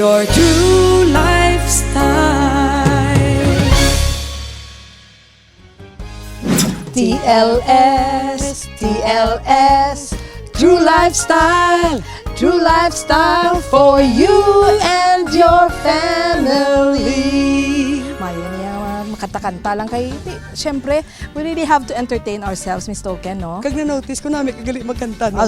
your true lifestyle. TLS, TLS, True Lifestyle, True Lifestyle for you and your family. Mayan niya, makanta-kanta lang kay, siyempre, we really have to entertain ourselves, Miss Token, no? Kag na-notice ko namin kagali magkanta, no?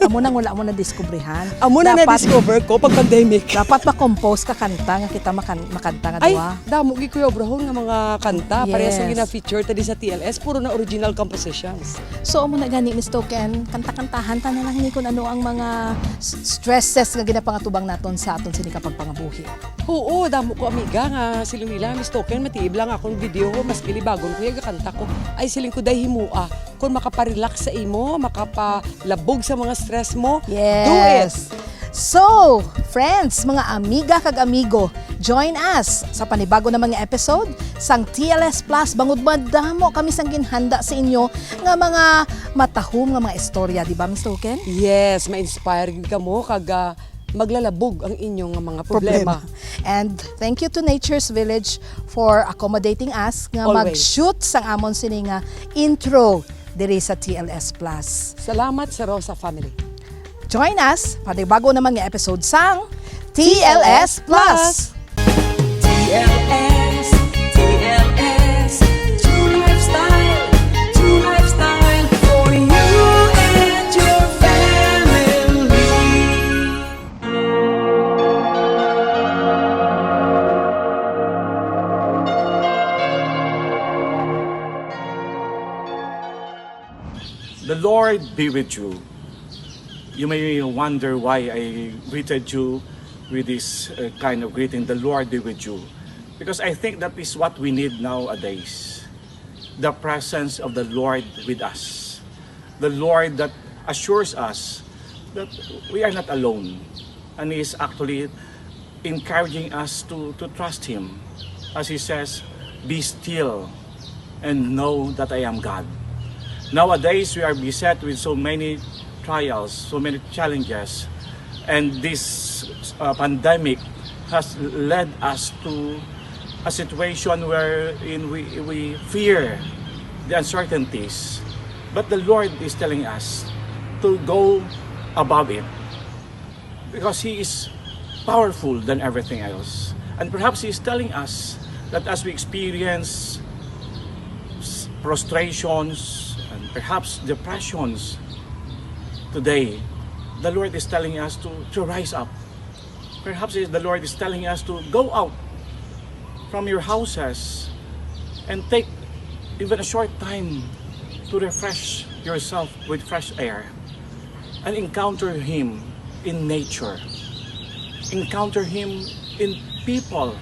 Amo nang wala mo na diskubrihan. Amo na na-discover ko pag pandemic. Dapat ma-compose ka kanta nga kita makanta nga Ay, duwa. damo gi Kuya Obrahon nga mga kanta. Yes. Parehas ang gina-feature tadi sa TLS, puro na original compositions. So amo na gani, Miss Token, kanta-kantahan ta na lang ni kung ano ang mga stresses nga ginapangatubang naton sa aton sini kapag pangabuhi. Oo, damo ko amiga nga si Luila, Miss Token, matiib lang akong video ko, mas gilibagon ko yung kanta ko. Ay siling ko dahi himua. Kung makaparelax sa imo, makapalabog sa mga stress mo, Yes. do it! So, friends, mga amiga kag amigo, join us sa panibago na mga episode sang TLS Plus. Bangod madamo kami sang ginhanda sa inyo nga mga matahom nga mga istorya, di ba, Miss Token? Yes, ma-inspire ka mo kag maglalabog ang inyong mga problema. And thank you to Nature's Village for accommodating us nga Always. mag-shoot sang amon sini nga intro diri sa TLS Plus. Salamat sa Rosa family. Join us panibago na mga episode sang TLS Plus. TLS, TLS, True Lifestyle, True Lifestyle for you and your family. The Lord be with you. You may wonder why I greeted you with this kind of greeting, the Lord be with you. Because I think that is what we need nowadays. The presence of the Lord with us. The Lord that assures us that we are not alone. And He is actually encouraging us to trust Him. As He says, be still and know that I am God. Nowadays, we are beset with so many trials, so many challenges, and this pandemic has led us to a situation wherein we fear the uncertainties. But the Lord is telling us to go above it because He is powerful than everything else. And perhaps He is telling us that as we experience prostrations and perhaps depressions, today, the Lord is telling us to rise up. Perhaps the Lord is telling us to go out from your houses and take even a short time to refresh yourself with fresh air and encounter Him in nature. Encounter Him in people.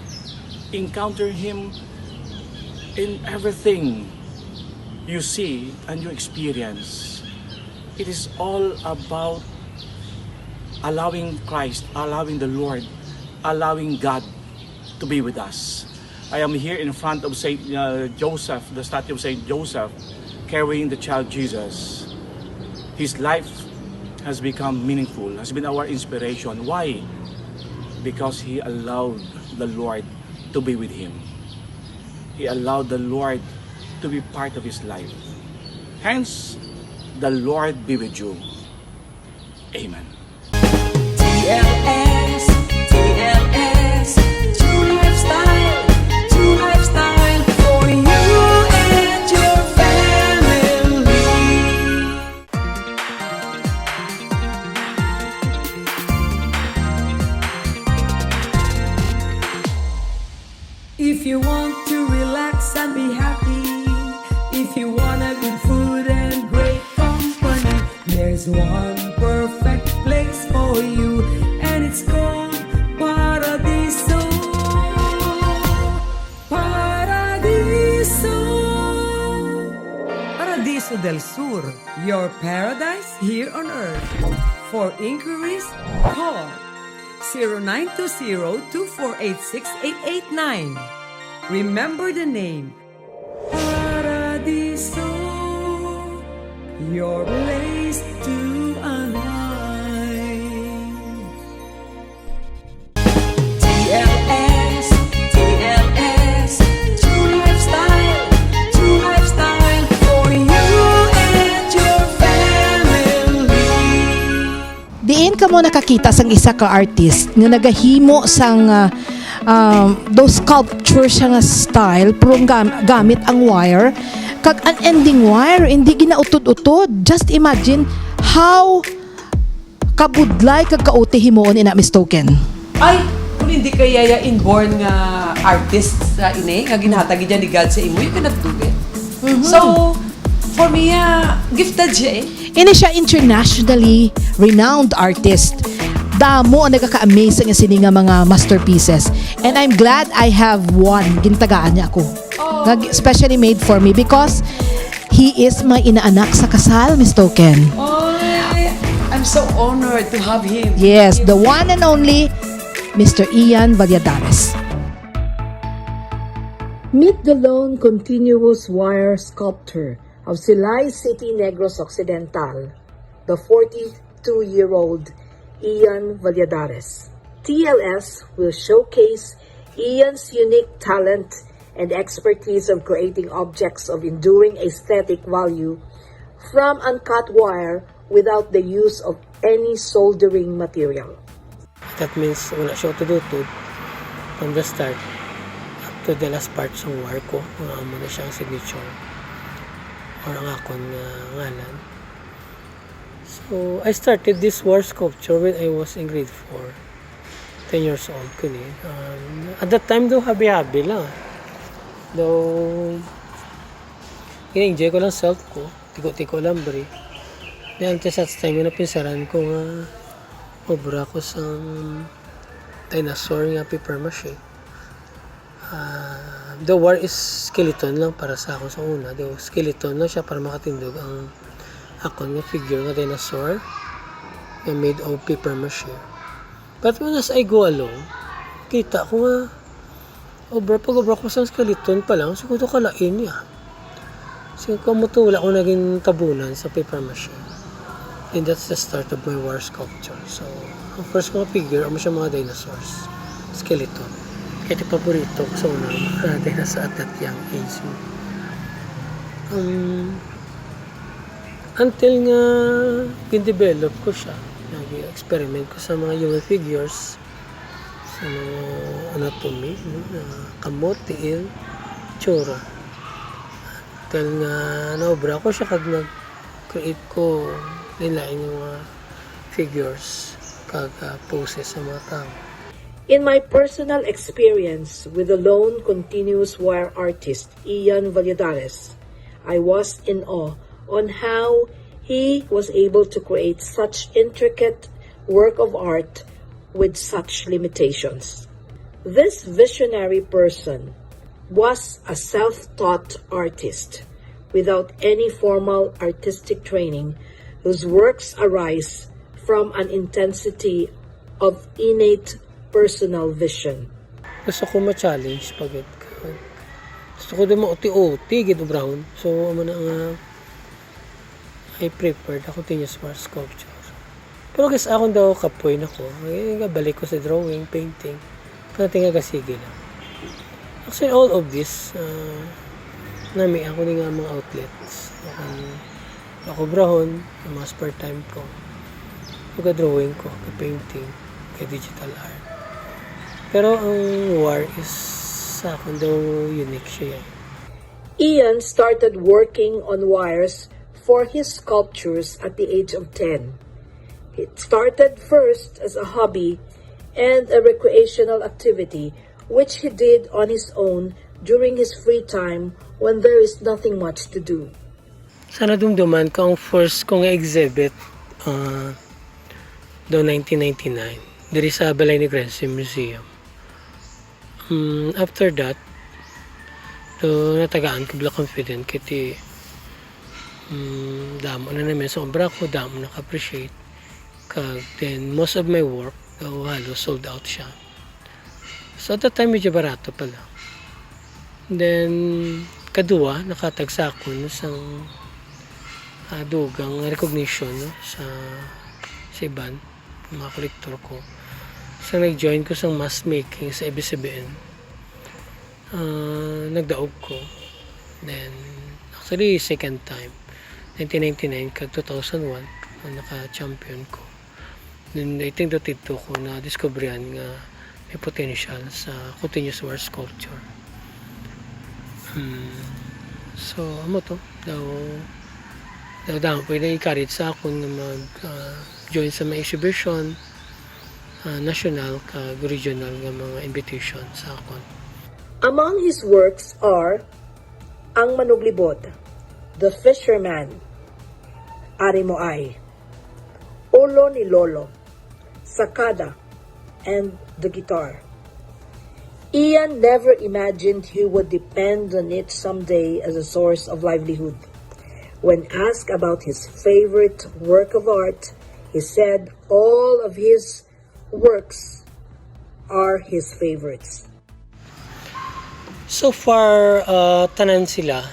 Encounter Him in everything you see and you experience. It is all about allowing Christ, allowing the Lord, allowing God to be with us. I am here in front of Saint Joseph, the statue of Saint Joseph, carrying the child Jesus. His life has become meaningful, has been our inspiration. Why? Because he allowed the Lord to be with him. He allowed the Lord to be part of his life. Hence, the Lord be with you. Amen. TLS, TLS, True Lifestyle, True Lifestyle for you and your family. If you want to relax and be happy, if you wanna good food and great company, there's one perfect place for you, and it's called Paradiso. Paradiso. Paradiso del Sur, your paradise here on earth. For inquiries, call 0920-2486-889. Remember the name, Paradiso, your place to align. Diin ka mo nakakita sang isa ka artist nga nagahimo sang those sculpture siya nga style pero gamit ang wire kag unending wire hindi ginautod-utod. Just imagine how kabudlay kag kaote himuon ina Miss Token. Ay, kung hindi kaya inborn nga artist sa ine, nga ginhatagi dyan ni God sa imo, you cannot do it. So, for me, gifted siya eh. Ini siya internationally renowned artist. Damo ang nagkaka-amaze nga sini nga mga masterpieces. And I'm glad I have one. Gintagaan niya ako. Specially made for me because he is my inaanak sa kasal, Miss Token. I'm so honored to have him. Yes, the one and only Mr. Ian Valladarez. Meet the lone continuous wire sculptor of Silay City, Negros Occidental, the 42-year-old Ian Valladarez. TLS will showcase Ian's unique talent and expertise of creating objects of enduring aesthetic value from uncut wire without the use of any soldering material. That means wala siya tututod from the start up to the last part ng wire ko. Mo na siyang signature or ang akong ngalan. So, I started this wire sculpture when I was in grade 4. 10 years old ko ni. At that time, though, habi-habi lang. Though, in-enjoy ko lang self ko. Tiko-tiko lang, bre. Then, until such time, yung napinsaran ko nga obra ko sa dinosaur nga paper mache. The wire is skeleton lang para sa ako sa una. The skeleton lang siya para makatindog ang akong nga figure nga dinosaur nga made of paper mache. But when as I go along, kita ko nga obra ko sa skeleton pa lang, siguro kalain niya. Siguro kung wala ko naging tabunan sa paper mache. And that's the start of my wire sculpture. So, ang first mga figure, ang siya mga dinosaurs. Skeleton. Kaya ito paborito ko sa unang dinosaur at that young age. Until nga pin-develop ko siya. Nag-experiment ko sa mga human figures. Sa mga anatomy, kamot, tiil, tsura. Until nga naobra ko siya kag nag-create ko nilain yung mga figures kag poses sa mga tao. In my personal experience with the lone continuous wire artist, Ian Valladarez, I was in awe on how he was able to create such intricate work of art with such limitations. This visionary person was a self-taught artist without any formal artistic training, whose works arise from an intensity of innate personal vision. Gusto ko ma-challenge pag gusto ko din mauti-uti gito brown. So amo na nga I prepared a continuous wire sculpture. Pero guys akong daw kapoy na ko. Balik ko sa drawing, painting. Pati nga gasige lang. Actually all of this nami ako ni nga mga outlets. Ako brahon, yung mga spare time ko. Pagka-drawing ko, painting, digital art. Pero ang wire is sa akin daw unique siya. Ian started working on wires for his sculptures at the age of 10. It started first as a hobby and a recreational activity which he did on his own during his free time when there is nothing much to do. Sana dumduman ko ang first kong exhibit noong 1999 diri sa Negrense Museum. After that, natagaan ko bila confident kiti damo na namin sa obra ko, damo naka-appreciate. Then most of my work halos sold out siya. So at that time medyo barato pala. Then kadua nakatagsa ko sa dugang recognition sa iban mga kolektor ko. So nag-join ko sa mass making sa ABS-CBN. Nagdaog ko. Then actually second time 1999 kag 2001 naka-champion ko. And I think that ito ko na discoveryan nga may potential sa continuous war sculpture. So, amo to. Daw po na-encourage sa akon na mag-join sa mga exhibition, national kag regional nga mga invitation sa akon. Among his works are Ang Manuglibod, The Fisherman, Ari Mo Ay, Ulo ni Lolo, Sakada, and The Guitar. Ian never imagined he would depend on it someday as a source of livelihood. When asked about his favorite work of art, he said all of his works are his favorites. So far, tanan sila,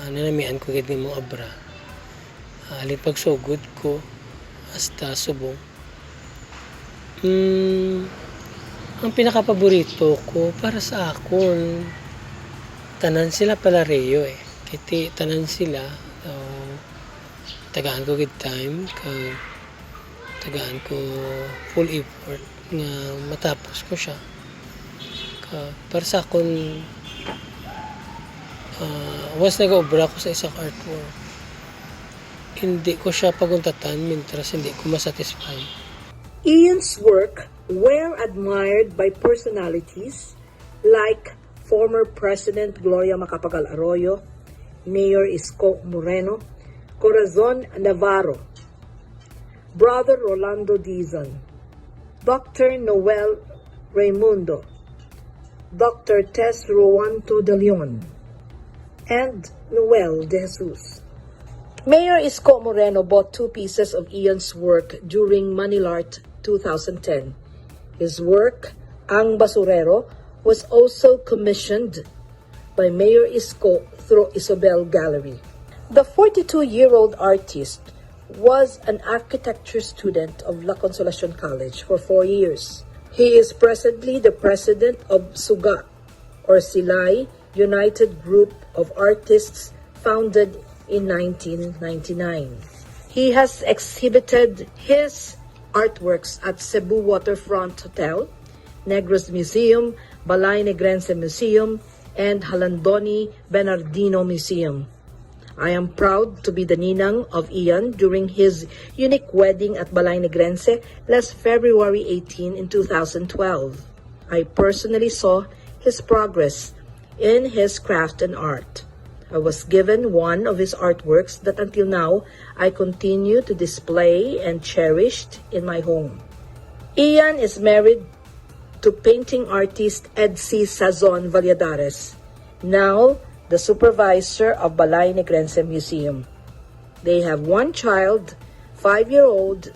nanamian ko gid ng mga obra. Alit pagsugod ko, hasta subong. Ang pinakapaborito ko para sa akon, tanan sila palareo eh. Kiti tanan sila, tagaan ko gid time, tagaan ko full effort nga matapos ko siya. Para sa akon, once nag-obra ko sa isang artwork, hindi ko siya paguntatan mintras hindi ko masatisfy. Ian's work were admired by personalities like former President Gloria Macapagal Arroyo, Mayor Isko Moreno, Corazon Navarro, Brother Rolando Dizon, Dr. Noel Raimundo, Dr. Tess Ruanto de Leon, and Noel de Jesus. Mayor Isko Moreno bought 2 pieces of Ian's work during Manilart 2010. His work, Ang Basurero, was also commissioned by Mayor Isko through Isobel Gallery. The 42-year-old artist was an architecture student of La Consolacion College for 4 years. He is presently the president of SUGA, or Silay, United Group of Artists, founded in 1999. He has exhibited his artworks at Cebu Waterfront Hotel, Negros Museum, Balay Negrense Museum, and Halandoni Bernardino Museum. I am proud to be the ninang of Ian during his unique wedding at Balay Negrense last February 18 in 2012. I personally saw his progress in his craft and art. I was given one of his artworks that until now I continue to display and cherished in my home. Ian is married to painting artist Edsi Sazon Valladarez, now the supervisor of Balay Negrense Museum. They have one child, 5-year-old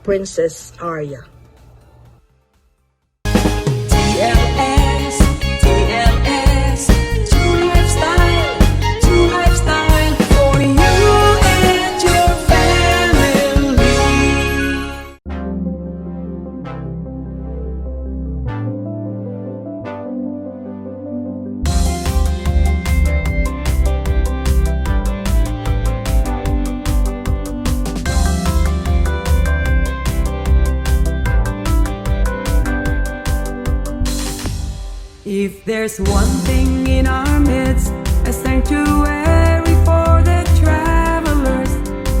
Princess Arya. TLS, TLS, TrueLifeStyle for you and your family. If there's one thing in our midst, a sanctuary for the travelers,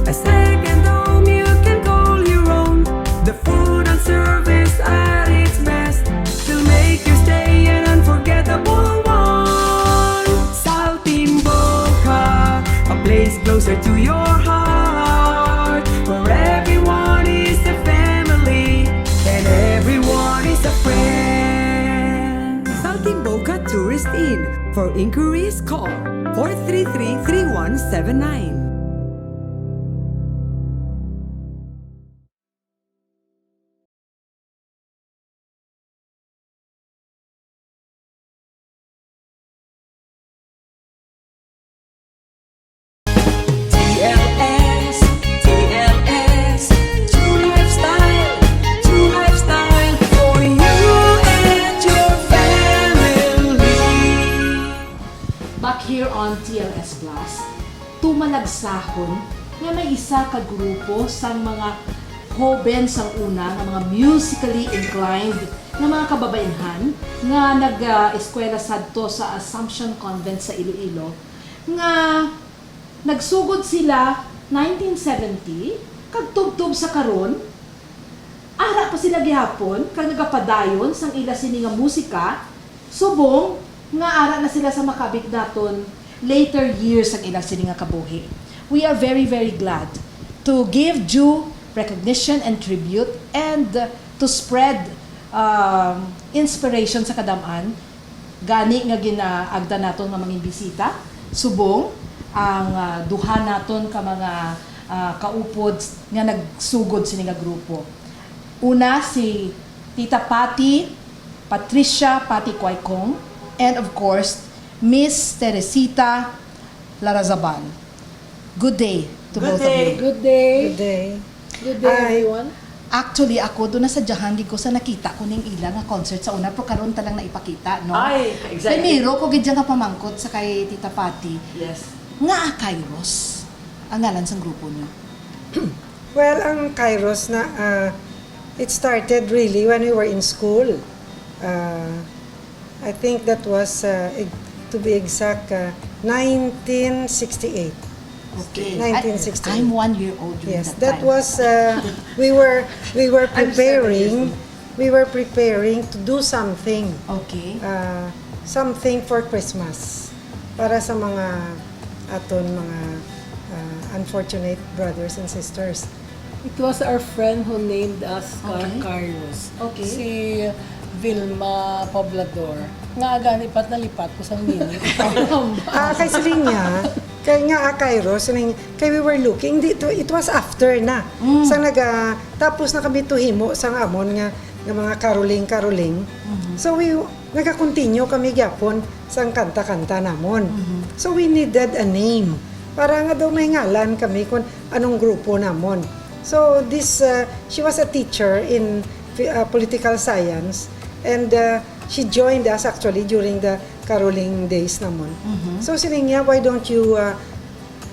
a second home you can call your own, the food and service at its best will make your stay an unforgettable one. Saltimboca, a place closer to your heart, where everyone is a family and everyone is a friend. Saltimboca Tourist Inn. For inquiries, call 433-3179. TLS, TLS, TrueLifeStyle for you and your family. Back here on TLS Plus, tumalagsahon nga may isa ka grupo sa mga hoben sang una nga mga musically inclined nga mga kababayenhan nga nag-eskwela sadto sa Assumption Convent sa Iloilo nga nagsugod sila 1970 kag tubtub sa karon ara pa sila gihapon kag nagapadayon sang ila sini nga musika subong nga ara na sila sa makabignaton later years ang ila sini nga kabuhi. We are very glad to give due recognition and tribute and to spread inspiration sa kadam-an gani nga ginaagda naton nga mga bisita subong ang duha naton ka mga kaupod nga nagsugod sini nga grupo. Una si Tita Patricia Pati Quaicong, and of course Miss Teresita Larazabal. Good day to both of you. Good day. Good day. Good day, everyone. Actually, ako doon na sa Jahan, ko sa nakita ko ning ila nga concert sa una, pero karon talang na ipakita, no? Ay, exactly. Primero, ko gidyan ka pamangkot sa kay Tita Pati. Yes. Nga Kairos, ang ngalan sa grupo niyo. Well, ang Kairos na, it started really when we were in school. I think that was, to be exact, 1968. Okay. 1968. I'm 1 year old during Yes, that time. that was, we were preparing to do something. Okay. Something for Christmas para sa mga aton mga unfortunate brothers and sisters. It was our friend who named us Okay. Kairos. Okay. Si Vilma Poblador. Nga ganipat na lipat ko sa mini. Kay siling niya, kay nga Kairos, kay we were looking, it was after na. Sa tapos na kami tuhimo sa amon nga mga karoling. So we nagakontinue kami gyapon sa kanta-kanta namon. So we needed a name para nga daw may ngalan kami kung anong grupo namon. So this she was a teacher in political science, and she joined us actually during the caroling days namon. So siling niya, why don't you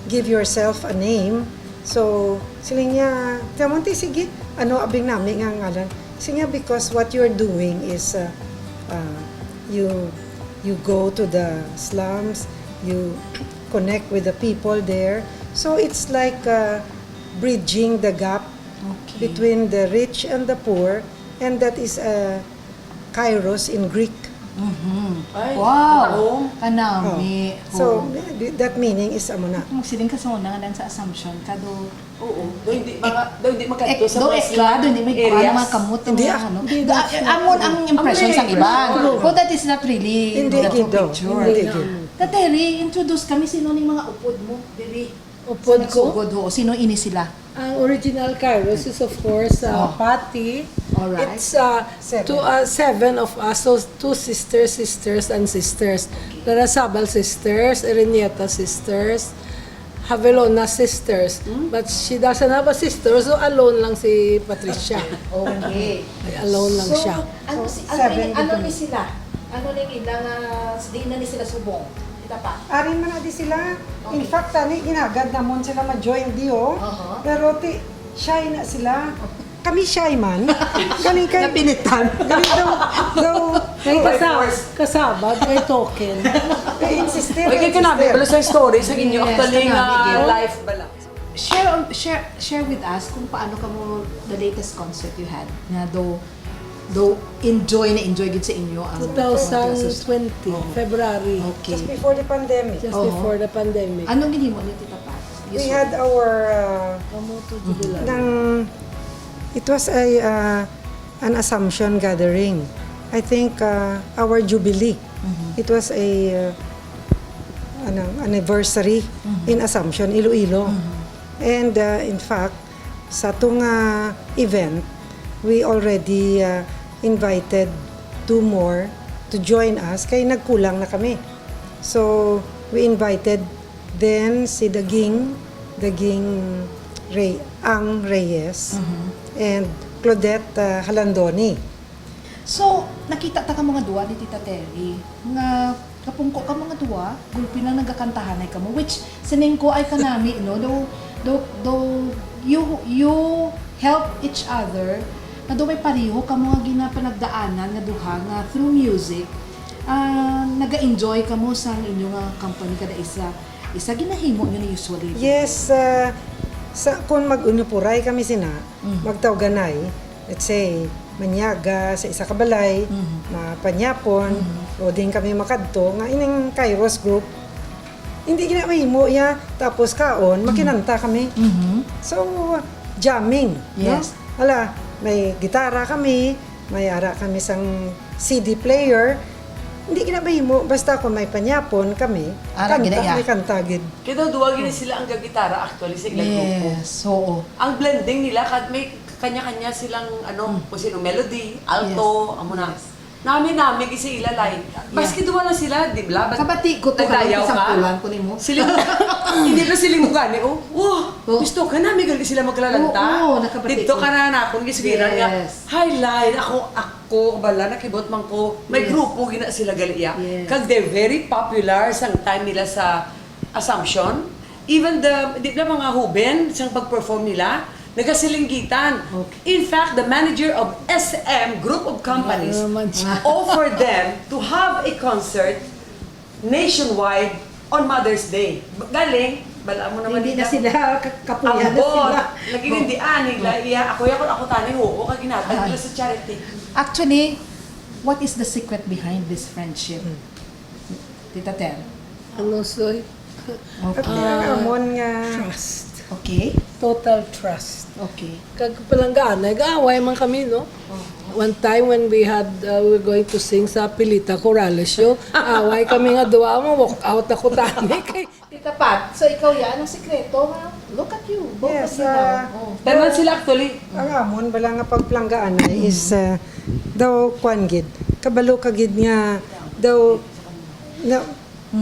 give yourself a name? So siling niya, tamonti sige, ano abing namin nga ngalan? Siling niya, because what you're doing is you go to the slums, you connect with the people there. So it's like bridging the gap between the rich and the poor, and that is Kairos in Greek. Oh. Wow! Kanami. So that meaning is amo na. Magsiling ka sa una nga lang sa Assumption, kado Oo. Do hindi magadto sa do mga ekla, do hindi may kuha ng mga kamot, Hindi, mga ano. Amon ang impression sa iba. But that is not really Hindi the true gido. picture. Hindi gido. Tateri, introduce kami sino ning mga upod mo, diri. Upod ko? Sugod ho. Sino ini sila? Ang original Kairos is of course Pati. Alright. It's seven of us, so two sisters and sisters. Larasabal sisters, Erenieta sisters, Havelona sisters. But she doesn't have a sister, so alone lang si Patricia. Okay. Alone lang siya. Ano ni sila? Ano ning ilang di na ni sila subong? Kita pa. Arin man na di sila. In fact, tani ginagad namon sila ma-join diyo. Pero shy na sila. Kami shy man. Galing kay Napinitan. galing daw Kay kasabag, kay token. insisted. Okay, kanabi bala sa story sa inyo Yes, actually kanabi, nga girl. life bala. Share with us kung paano ka mo the latest concert you had. Nga though enjoy gid sa inyo ang 2020, February. Okay. Just before the pandemic. Just before the pandemic. Anong ginhimo ni Tita Pat? We had our Kamuto jubilar. it was an Assumption gathering. I think our jubilee. It was a anniversary in Assumption, Iloilo. And in fact, sa tung event, we already invited 2 more to join us kay nagkulang na kami. So we invited then si Daging Reyes and Claudette Halandoni. So, nakita ta ka mga duwa ni Tita Terry nga kapungko ka mga duwa, gulpi na nagakantahan ay kamo, which sining ko ay kanami, no? Though do you help each other na do may pareho ka mo nga ginapanagdaanan nga duha nga through music naga-enjoy ka mo sa inyong company kada isa ginahimo nyo na usually. Yes, kung mag-unupuray kami sina, magtawganay, let's say, manyaga sa isa kabalay, mapanyapon, o din kami makadto, nga ining Kairos group, hindi gina mahimo ya, tapos kaon, makinanta kami. So, jamming. Yes. No? Hala, may gitara kami, may ara kami sang CD player, hindi gina mahimo, basta kung may panyapon kami, Ara, ginaya. may kantagid. Kaya duwag yun sila ang gagitara actually sa ilang grupo. Yes, oo. Ang blending nila, kad may kanya-kanya silang kung sino melody, alto, amo na. Nami kasi ilalay. Maski duwa lang sila, di ba? Kabati ko to Nagdayaw sa ka. pulan ko nimo. Siling, hindi na siling gani, gusto ka na, gali sila maglalanta. Oo, nakabati Dito ko. ka na akong gisigiran nga. Yes. Highlight, ako, bala, nakibot man ko. May grupo, gina sila galiya. Yes. Kag they're very popular sa time nila sa Assumption. Even di ba mga huben, sa pag-perform nila, nagasilinggitan. Okay. In fact, the manager of SM, group of companies, offered them to have a concert nationwide on Mother's Day. Galing, bala mo naman Hindi na dito. sila kapuya na sila. Naginindian nila, ako tani ho, kaginatan nila sa charity. Actually, what is the secret behind this friendship? Tita Ter. Ano, soy? At ang amon nga, Trust. Okay. Total trust. Okay. Kag palanggaan, nag-aaway man kami, no? One time when we were going to sing sa Pilita Corrales show, away kami nga duwa mo, walk out ako tani. Kay Tita Pat, so ikaw yan, ang sikreto, ha? Look at you. Both Yes, of you now. Oh. Tanan sila actually. ang amon, bala nga pagplanggaan ay is, daw, kwan gid, kabalo kagid nga, daw, na,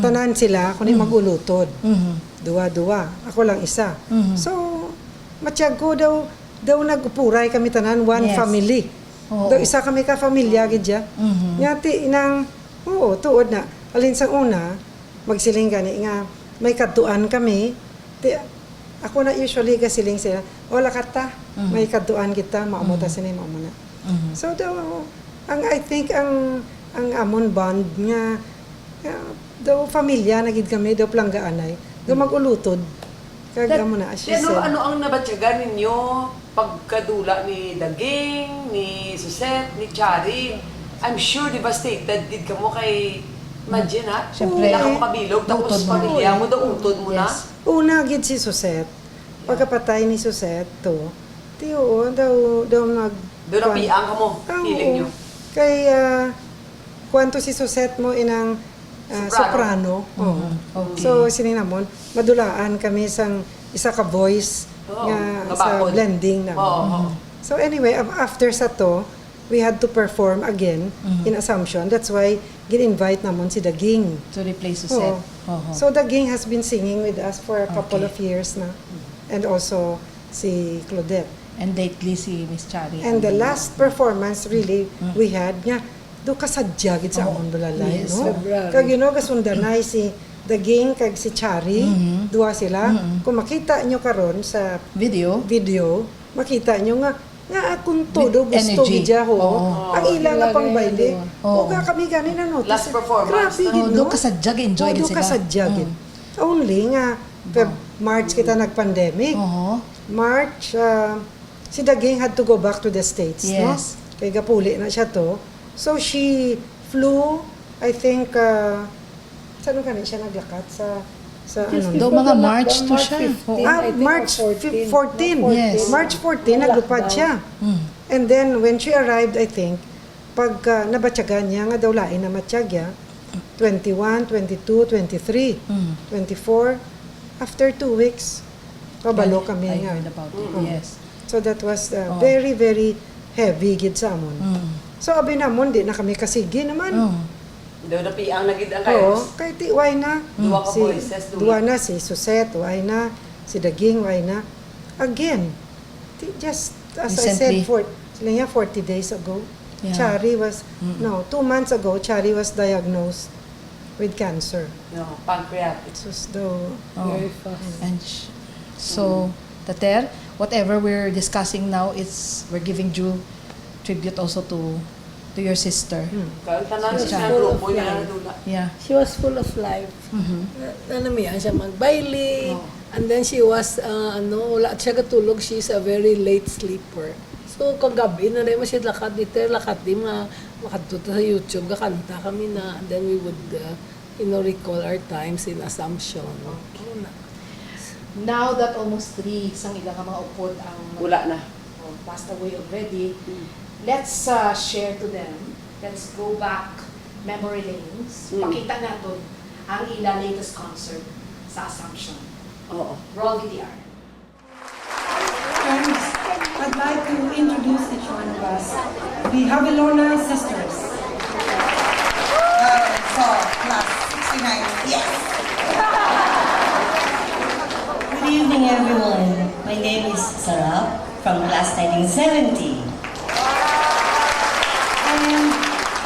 tanan sila, kundi magulutod. Duwa-duwa. Ako lang isa. So, matiyag ko daw nagupuray kami tanan, one Yes. family. Oo. Daw isa kami ka pamilya gid ya. Nyati inang, tuod na. Alin sa una, magsiling gani nga, may kaduan kami. Ako na usually gasiling sila, wala kata, may kaduan kita, maamuta sila, maamuna. So daw, I think ang amon bond nga, daw pamilya na gid kami, daw planggaanay, daw magulutod. Kag amo na, as she said. Ano ang nabatyagan ninyo pagkadula ni Daging, ni Suset, ni Chari? I'm sure devastated did ka mo kay Imagine ha? Siyempre. Wala ka makabilog, tapos Utod mo. pamilya mo, daw utod mo na. Yes. Una gid si Suset. Pagkapatay ni Suset to, tiyo daw nag Doon ang piang ka mo, Ah, feeling oo. nyo. Kay kwanto si Suset mo inang soprano. Oo. Okay. So sininamon, madulaan kami sang isa ka voice Oo, nga nga sa bakod. blending naman. Oo. So anyway, after sa to, we had to perform again in Assumption. That's why gin-invite namon si Daging. To replace Suset. Oo. So Daging has been singing with us for a couple Okay. of years na. And also si Claudette. And lately si Miss Chari. And the last performance really we had nga do kasadya gid sa amon balalay, Yes, no? February. Kag gasundanay si Daging kag si Chari, duwa sila. Kung makita nyo karon sa Video. video, makita nyo nga akong todo With gusto energy. gidya ho. Oo. Ang ila nga pang baile. Oo. O kami gani na notice. Last performance, Grabe no? gid, Oh, no? doon kasadyag, enjoy gid Oo, sila. kasadya gid. Only nga March kita nag-pandemic. Oo. March, si Daging had to go back to the States, no? Yes. Kaya gapuli na siya to. So she flew, I think, saan ka siya naglakat? Sa ano? Do mga March to siya. March 14. Yes. March 14, naglupad siya. And then, when she arrived, I think, pag nabatyagan niya, nga daw lain na matyaga, 21, 22, 23, 24, after 2 weeks, pabalo kami I nga. heard about it. Yes. So that was very, very heavy gid sa amon. So abi namon, di na kami kasigi naman. Doon na piang na gid ang Oo, Kairos. kay ti why na. Duwa ka voices, Duwa na si Suset, why na. Si Daging, why na. Again, just as I said, Recently. sila niya 40 days ago, Yeah. Chari was, 2 months ago, Chari was diagnosed with cancer. No, pancreatic. It was though, Oh. Very fast. And So, Tater, whatever we're discussing now, we're giving due tribute also to your sister. Kaya tanan Yes, siya full of grupo niya life. dula. Yeah. She was full of life. Nanamihan siya magbaili. And then she was, wala siya katulog. She's a very late sleeper. So, kagabi na rin siya lakat dito, lakat di makatuto sa YouTube, kakanta kami na. And then we would, recall our times in Assumption. Now that almost 3 sang ila ka mga upod ang Wala na. passed away already, let's share to them. Let's go back memory lanes. Pakita natin ang ila latest concert sa Assumption. Oo. Roll VTR. Friends, I'd like to introduce each one of us, the Bacolena sisters. So, class 69. Yes! Good evening, everyone. My name is Sarah from class 1970. And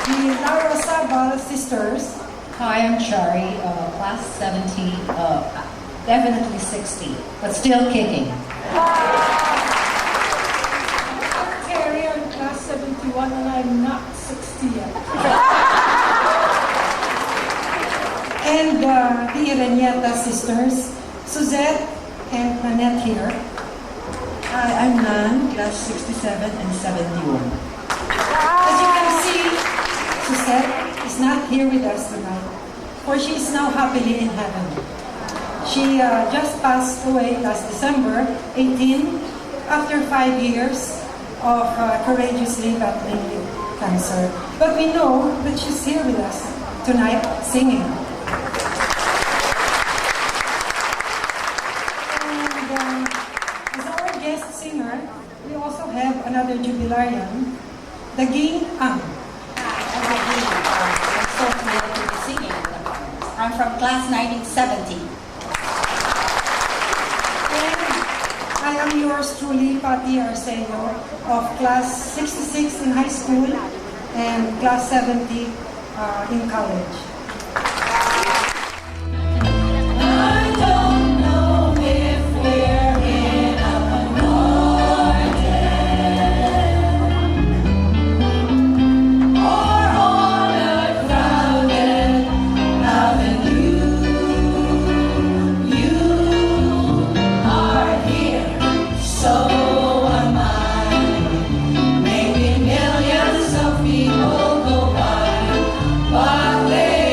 the Lara Sabal sisters. Hi, I'm Shari, class 70, definitely 60, but still kicking. Terry, I'm class 71 and I'm not 60 yet. And the Iranieta sisters, Suzette and Nanette here. Hi, I'm Nan, class 67 and 71. As you can see, Suzette is not here with us tonight, for she is now happily in heaven. She just passed away last December 18 after 5 years of courageously battling cancer. But we know that she's here with us tonight singing. And as our guest singer, we also have another jubilarian, the Ging Ang. I'm so thrilled to be singing with the Kairos. I'm from class 1970. I am yours truly, Pati Arceo, of class 66 in high school and class 70 in college. Millions of people go by, but they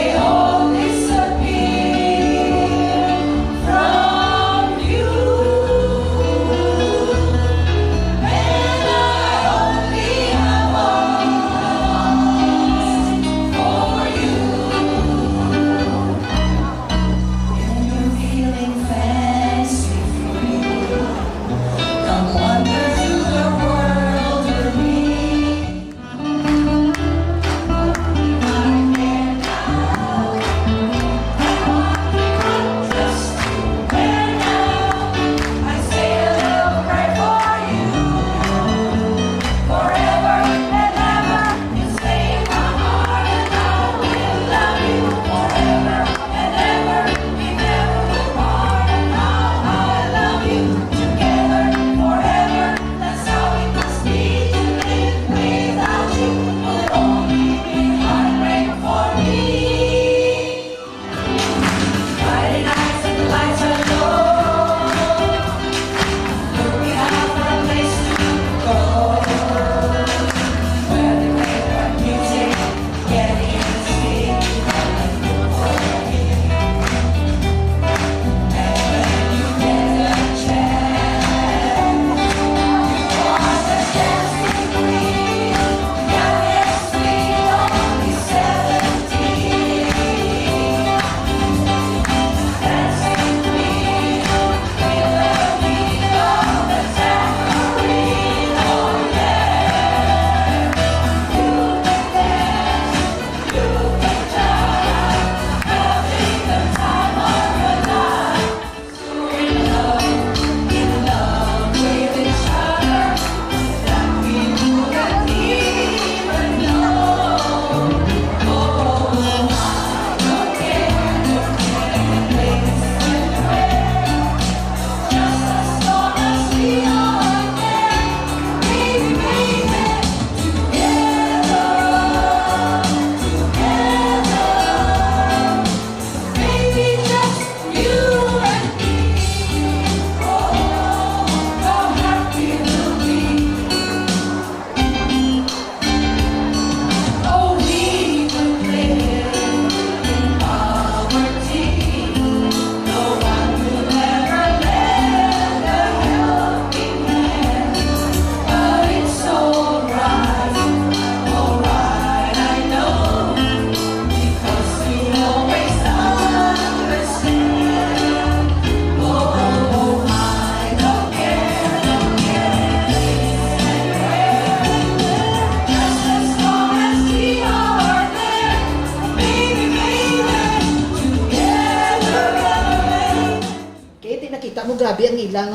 ilang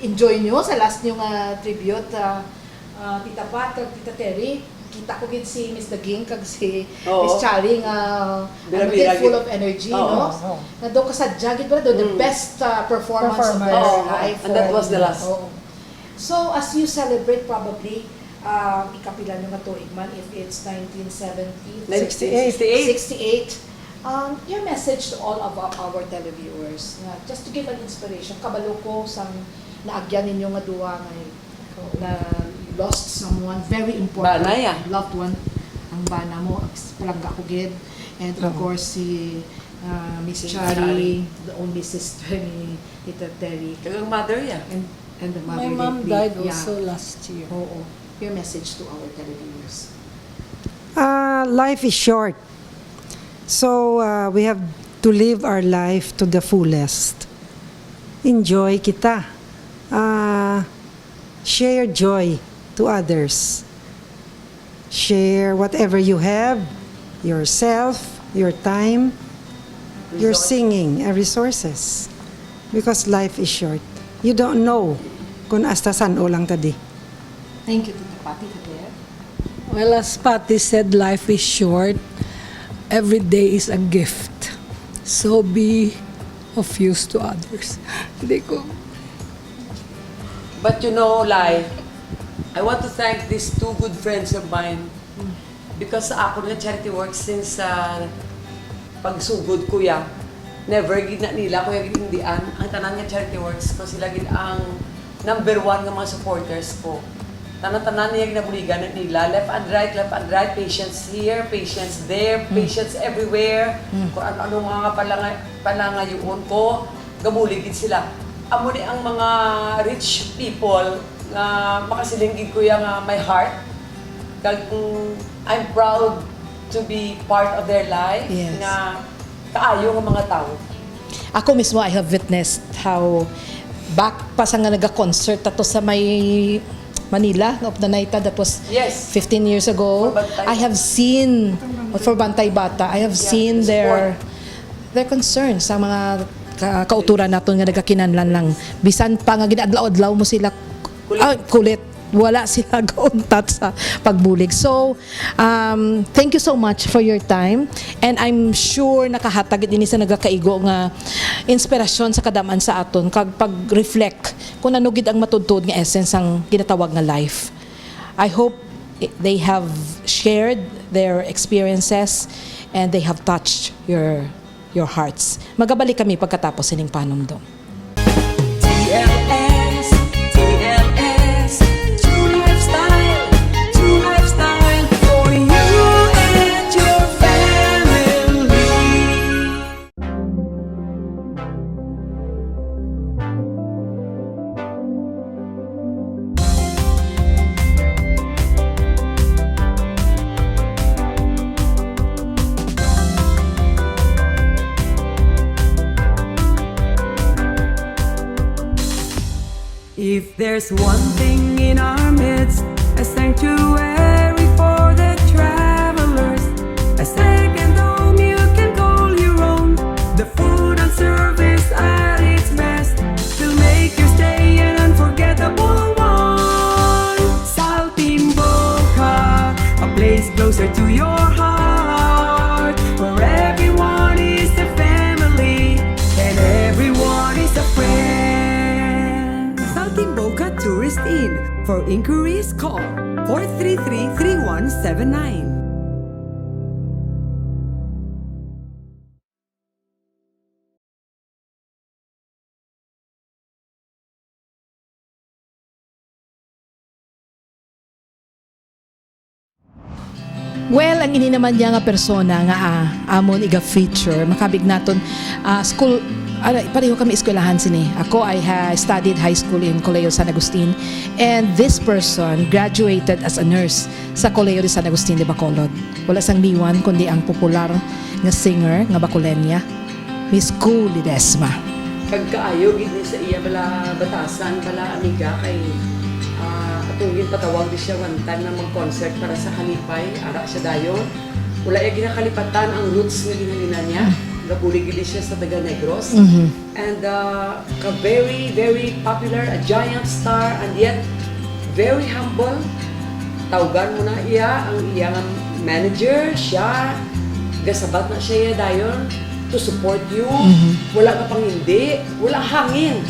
enjoy nyo sa last nyong tribute, Tita Pat, Tita Terry. Kita ko gid si Miss Daging kag si Miss Charing full of energy, no? Na do kasadya gid ba do the best performance of their life. And that was the last. So as you celebrate probably ikapila nyo nga tuig man if it's 1970, 68. Your message to all of our televiewers, just to give an inspiration, kabalo ko sang naagyan ninyo nga duwa na lost someone very important, loved one, ang bana mo, palangga ko gid, and of course si Miss Chari, the only sister ni Tita Terry, Ang mother and the mother. My mom died also last year. Your message to our televiewers. Life is short. So, we have to live our life to the fullest. Enjoy kita. Share joy to others. Share whatever you have, yourself, your time, your singing, and resources. Because life is short. You don't know kung hasta saan o lang tadi. Thank you, Tita Pati. Well, as Patty said, life is short. Every day is a gift. So be of use to others. Hindi ko. But you know, Lai, I want to thank these two good friends of mine because ako na charity work since pagsugod kuya, never gid na nila kuya gid indian ang tanan nga charity works ko sila gid ang number 1 nga mga supporters ko. Tanan-tanan niya ginabuligan na nila, left and right, patients here, patients there, patients everywhere. Kung ano mga palangayon ko, gabuligid sila. Amo ni ang mga rich people nga makasilingid ko yung my heart. I'm proud to be part of their life. Yes. Nga kaayo ng mga tao. Ako mismo, I have witnessed how back pa sa nga nag-concert ato sa may Manila of the night that was 15 years ago. I have seen for Bantay Bata, I have seen their concerns sa mga kauturan nato nga nagakinahanglan lang bisan pa nga ginaadlaw-adlaw mo sila kulit wala sila gauntat sa pagbulig. So, thank you so much for your time. And I'm sure nakahatag din sa nagakaigo nga inspirasyon sa kadaman sa aton kag pag-reflect kung ano gid ang matudtod nga essence ang ginatawag nga life. I hope they have shared their experiences and they have touched your hearts. Magabalik kami pagkatapos sining panumdum. TLS, True Lifestyle for you and your family. If there's one thing in our midst, a sanctuary for the travelers, a second home you can call your own. The food and service at its best will make your stay an unforgettable one. Saltimbocca, a place closer to your heart, where everyone is a family and everyone is a friend. Saltimbocca Tourist Inn. For inquiries, call 433-3179. Well, ang ini naman niya nga persona nga amon iga feature makabig naton school pareho kami eskwelahan sini. Ako I studied high school in Colegio San Agustin and this person graduated as a nurse sa Colegio de San Agustin de Bacolod. Wala sang liwan kundi ang popular nga singer nga Bacolena, Miss Kuh Ledesma. Kagkaayo gid ni sa iya bala batasan bala amiga kay atungin patawag di siya one time na mag-concert para sa Halipay, ara siya dayon. Wala iya ginakalipatan ang roots nga ginhalina niya. Nabuligid siya sa taga Negros. And very, very popular, a giant star, and yet very humble. Tawgan mo na iya, ang iyang manager, siya, gasabat na siya dayon to support you. Wala ka pang hindi, wala hangin.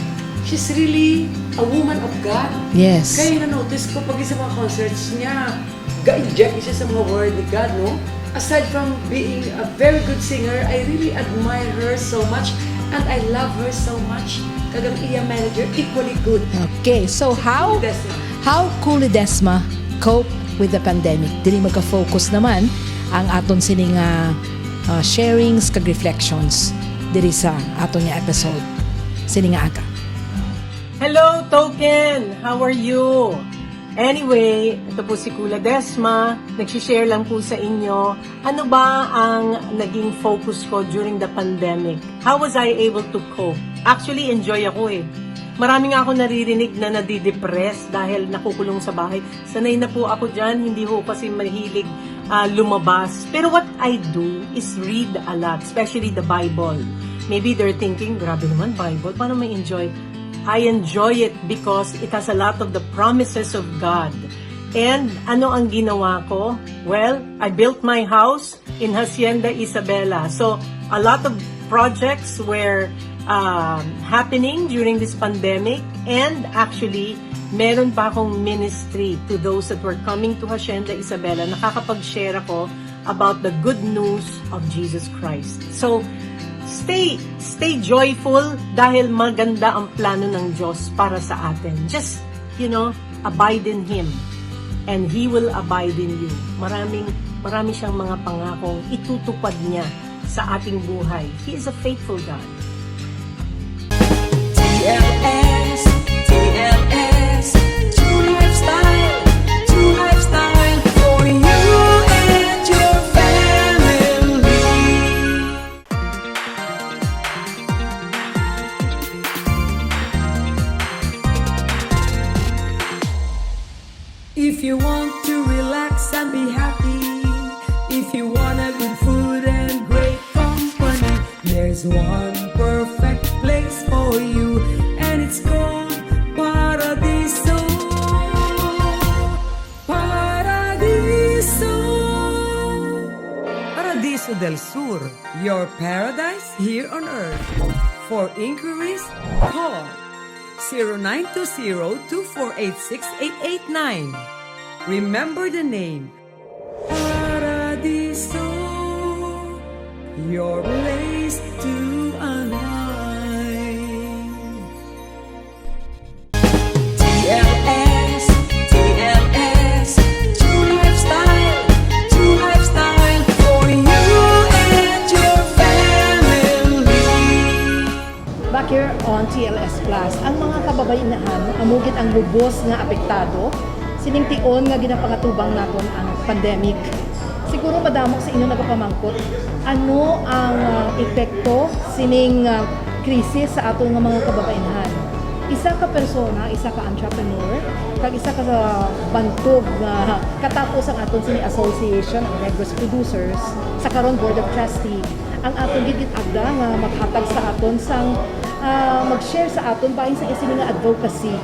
She's really a woman of God. Yes. Kaya na-notice ko pag sa mga concerts niya, ga-inject siya sa mga word ni God, no? Aside from being a very good singer, I really admire her so much and I love her so much. Kagang iya manager, equally good. Okay, so how Kuh Ledesma cope with the pandemic? Dili magka-focus naman ang aton sining sharings kag reflections diri sa aton nga episode. Sini nga aga. Hello, Token! How are you? Anyway, ito po si Kuh Ledesma. Nagsishare lang po sa inyo ano ba ang naging focus ko during the pandemic. How was I able to cope? Actually, enjoy ako eh. Marami nga ako naririnig na nadidepress dahil nakukulong sa bahay. Sanay na po ako dyan, hindi ho kasi mahilig lumabas. Pero what I do is read a lot, especially the Bible. Maybe they're thinking, grabe naman Bible, paano may enjoy? I enjoy it because it has a lot of the promises of God. And ano ang ginawa ko? Well, I built my house in Hacienda Isabela. So, a lot of projects were happening during this pandemic, and actually, meron pa akong ministry to those that were coming to Hacienda Isabela. Nakakapag-share ako about the good news of Jesus Christ. So, stay joyful dahil maganda ang plano ng Diyos para sa atin. Just, abide in Him and He will abide in you. Marami siyang mga pangakong itutupad niya sa ating buhay. He is a faithful God. TLS, TLS, True Lifestyle, True Lifestyle for you and your family. If you want to relax and be happy, if you wanna good food and great company, there's one perfect place for you, and it's called Paradiso. Paradiso. Paradiso del Sur, your paradise here on earth. For inquiries, call 0920-2486-889. Remember the name. Paradiso, your place to align. TLS, TLS, True Lifestyle, True Lifestyle for you and your family. Back here on TLS Plus, ang mga kababainahan amugit ang lubos nga apektado sining tion nga ginapangatubang naton ang pandemic. Siguro madamo sa inyo nagapamangkot ano ang epekto sining krisis sa aton nga mga kababainahan. Isa ka persona, isa ka entrepreneur, kag isa ka bantog nga katapos ang aton sining association ng Negros producers sa karon board of trustee ang aton gid agda nga maghatag sa aton sang mag-share sa aton bahin sa isini nga advocacy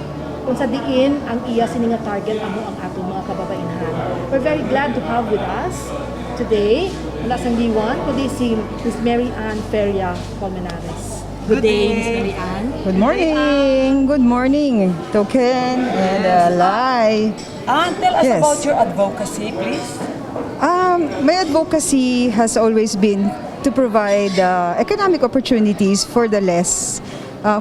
kung sa diin ang iya sini nga target amo ang aton mga kababainahan. We're very glad to have with us today wala sang liwan kundi si Ms. Mary Ann Feria Colmenares. Good day, Ms. Mary Ann. Good morning. Good morning, Token and Lai. Tell us about your advocacy, please. My advocacy has always been to provide economic opportunities for the less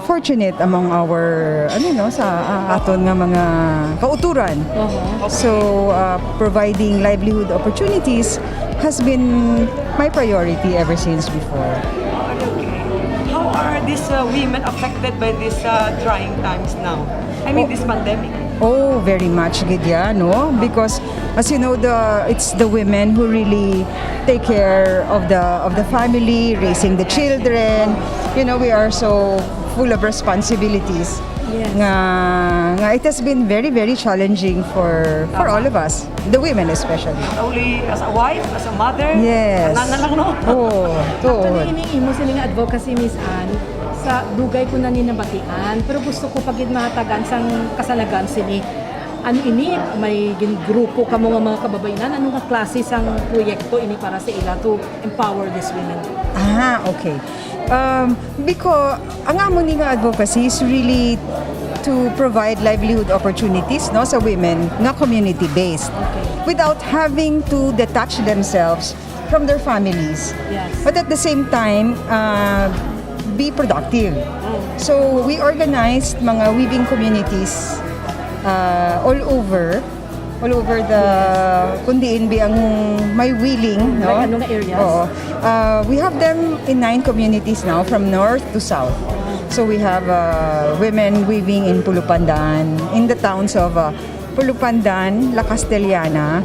fortunate among our sa aton nga mga kauturan. So providing livelihood opportunities has been my priority ever since before. How are these women affected by these trying times now? I mean, this pandemic. Oh, very much, Gidya, no? Because as you know, it's the women who really take care of the family, raising the children. We are so full of responsibilities. Yes. Nga it has been very, very challenging for all of us, the women especially. Not only as a wife, as a mother, Yes. tanan na lang, no? Oh, Actually, to. iniimo sila nga advocacy, Miss Anne, sa dugay ko na ni nabatian. Pero gusto ko pagid matagan sang kasalagan sini. Ano ini, may grupo ka mga kababayanan, anong nga klase sang proyekto ini para sa ila to empower these women? Okay. Because ang amon ni nga advocacy is really to provide livelihood opportunities no sa women nga community based without having to detach themselves from their families. Yes. But at the same time be productive. So we organized mga weaving communities all over the kundiin bi ang may willing no. Like anong areas? Oo. We have them in 9 communities now from north to south. So we have women weaving in Pulupandan, in the towns of Pulupandan, La Castellana,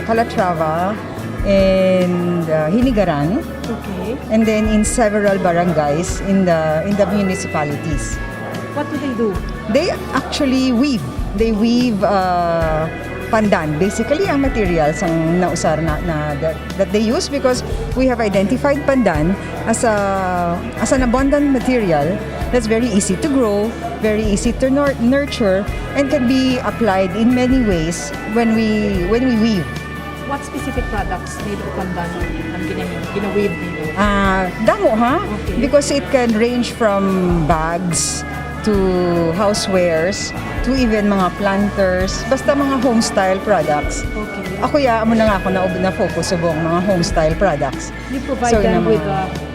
Calatrava, and Hinigaran. Okay. And then in several barangays in the municipalities. What do they do? They actually weave. They weave pandan. Basically, ang materials ang nausar that they use because we have identified pandan as an abundant material that's very easy to grow, very easy to nurture, and can be applied in many ways when we weave. What specific products made of pandan ang gina-weave nila? Damo ha? Okay. Because it can range from bags to housewares to even mga planters, basta mga home style products. Okay. Ako mo na nga ako na focus sa buong mga home style products. You provide them with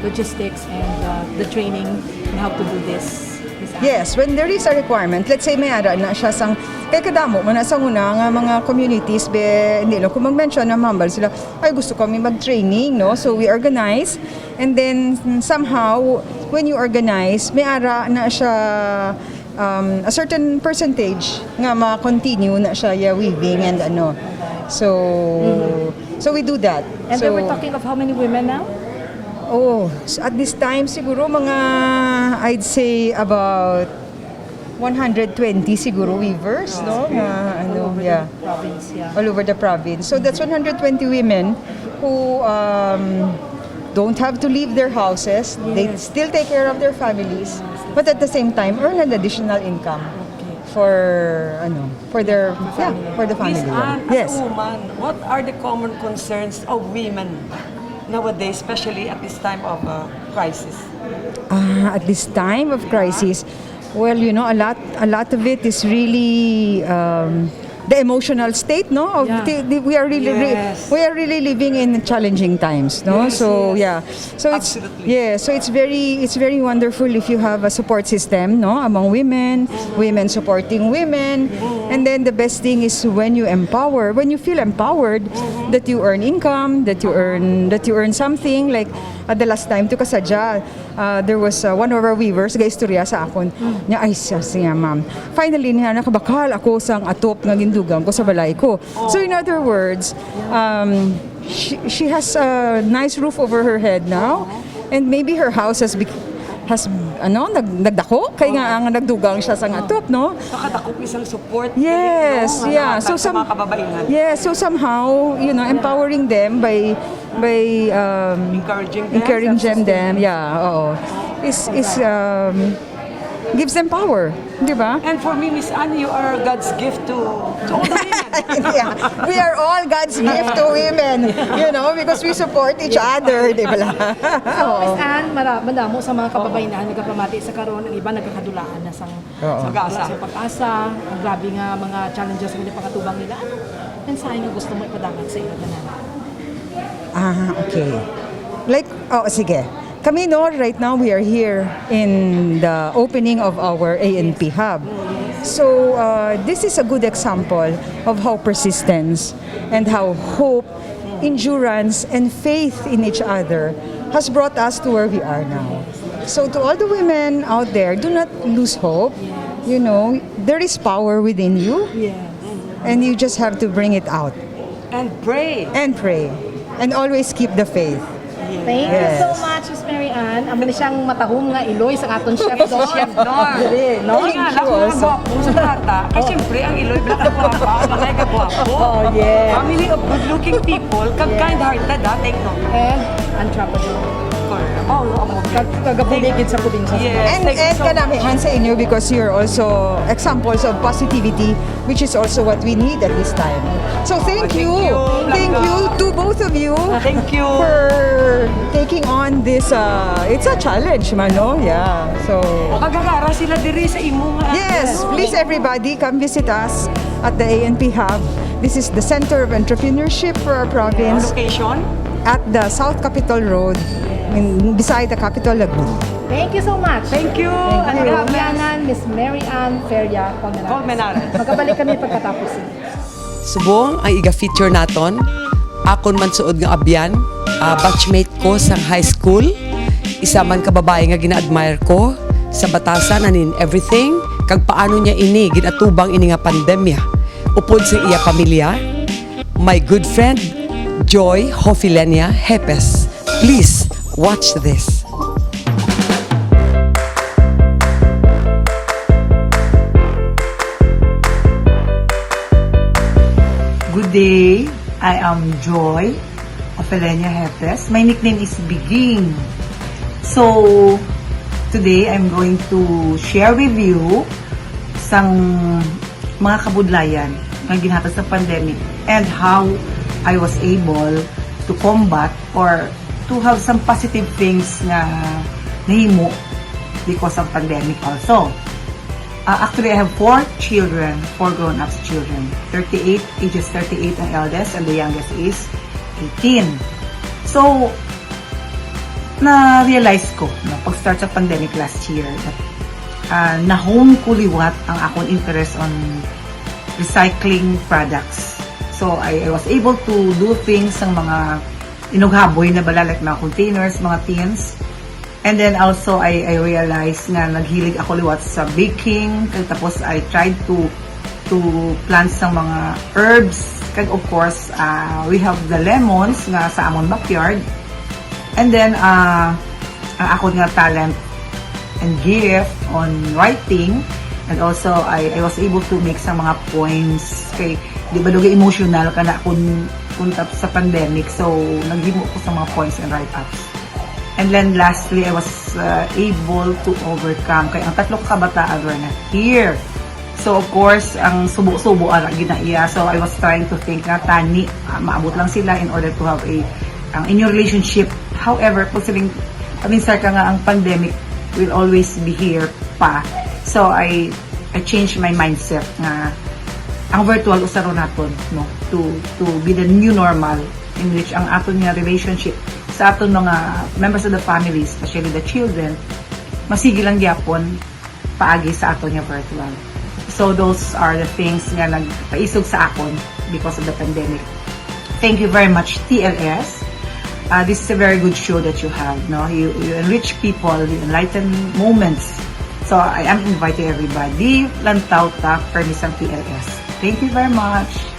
logistics and the training on how to do this. Yes, when there is a requirement, let's say may ara na siya sang kay kadamo mo na sa una nga mga communities be hindi no kung mag-mention na mambal sila ay gusto kami mag-training no, so we organize and then somehow when you organize may ara na siya a certain percentage nga ma-continue na siya weaving and ano. So we do that. And so, then we're talking of how many women now? So at this time siguro mga I'd say about 120 siguro weavers no na ano yeah Province, yeah. all over the province. So that's 120 women who don't have to leave their houses. Yes. They still take care of their families, but at the same time earn an additional income for the family. Miss Anne, Yes. as a woman, what are the common concerns of women nowadays, especially at this time of crisis? At this time of crisis, well, you know, a lot of it is really the emotional state, no? Of we are really Yes. we are really living in challenging times, no? Yes, so yes. yeah, so Absolutely. so it's very wonderful if you have a support system, no, among women, women supporting women, and then the best thing is when you feel empowered, that you earn income, that you earn something like. The last time to kasadya, there was one of our weavers, istorya sa akon, niya ay siya ma'am. Finally niya nakabakal ako sang atop nga gindugang ko sa balay ko. So in other words, she has a nice roof over her head now, and maybe her house has nagdako kay nga ang nagdugang siya sa atop, no? Nakadakop isang support. Yes, no? yeah. So sa mga kababaihan. Yes, so somehow, you know, empowering them by encouraging them, yeah, is gives them power, di ba? And for me, Miss Anne, you are God's gift to all the women. Yeah, we are all God's gift to women, you know, because we support each other, di ba? So, Miss Anne, madamo sa mga kababayan nagkapamati sa karon, ang iba nagkakadulaan na sa pag-asa. Ang grabe nga mga challenges sa pangatubang nila. Ano mensahe nga gusto mo ipadagag sa ila tanan? Okay. Sige. Kami right now we are here in the opening of our ANP hub. So this is a good example of how persistence and how hope, endurance, and faith in each other has brought us to where we are now. So to all the women out there, do not lose hope. You know, there is power within you. And you just have to bring it out. And pray. And always keep the faith. Thank you so much, Miss Mary Ann, amo ni siyang matahom nga iloy sa aton chef doon. Chef Nor. Dili, no? Kasi nga, lako mga gwapo sa bata. Kasi siyempre, ang iloy, black at guwapa, malay ka gwapo. Oh, yeah. Family of good-looking people, kag kind-hearted, take note. And untrappable. Oh, amo. Kagabuligid sa probinsya. Yes, And thank you so kanamihan sa inyo because you're also examples of positivity, which is also what we need at this time. So thank you. Thank you to both of you. Thank you. For taking on this, it's a challenge, man, no? Yeah. So, Magagara sila diri sa imo nga. yes, please everybody come visit us at the ANP Hub. This is the Center of Entrepreneurship for our province Location? at the South Capitol Road, beside the Capitol Lagoon. Thank you so much. Thank you. Ang And God bless. Gabianan, Miss Mary Ann Feria Colmenares. Colmenares. Magkabalik kami pagkatapos. Subong ang iga-feature naton. Akon man suod nga abyan, batchmate ko sa high school. Isa man ka babae nga gina-admire ko sa batasan anin everything kag paano niya ini ginatubang ini nga pandemya. Upod sa iya pamilya, my good friend Joy Gepes. Please watch this. Good day, I am Joy Gepes. My nickname is Biging. So, today I'm going to share with you sang mga kabudlayan na ginhatag sa pandemic and how I was able to combat or to have some positive things na nahimo because of pandemic also. Actually, I have 4 children, 4 grown-ups children. 38, ages 38 ang eldest, and the youngest is 18. So, na-realize ko, pag-start sa pandemic last year, that na-hone ko liwat ang akong interest on recycling products. So, I was able to do things ng mga inughaboy na bala, like mga containers, mga tins. And then also, I realized na naghilig ako liwat sa baking. Tapos, I tried to plant ng mga herbs. Kag of course, we have the lemons nga sa amon backyard. And then, ang ako nga talent and gift on writing. And also, I was able to make some mga points. Kay, di ba doon emotional ka na kung sa pandemic. So, naghimo ko sa mga points and write-ups. And then lastly, I was able to overcome. Kaya ang 3 kabataan were not here. So, of course, ang subo-subo ara ginaiya. So, I was trying to think na tani, maabot lang sila in order to have in your relationship. However, pag siling, sir ka nga ang pandemic will always be here pa. So, I changed my mindset na ang virtual usaro naton, no, to be the new normal in which ang aton nga relationship sa aton mga members of the family, especially the children, masigi lang gyapon paagi sa aton nga virtual. So those are the things nga nagpaisog sa akon because of the pandemic. Thank you very much, TLS. This is a very good show that you have, no? You enrich people, you enlighten moments. So I am inviting everybody, lantaw ta permisang TLS. Thank you very much.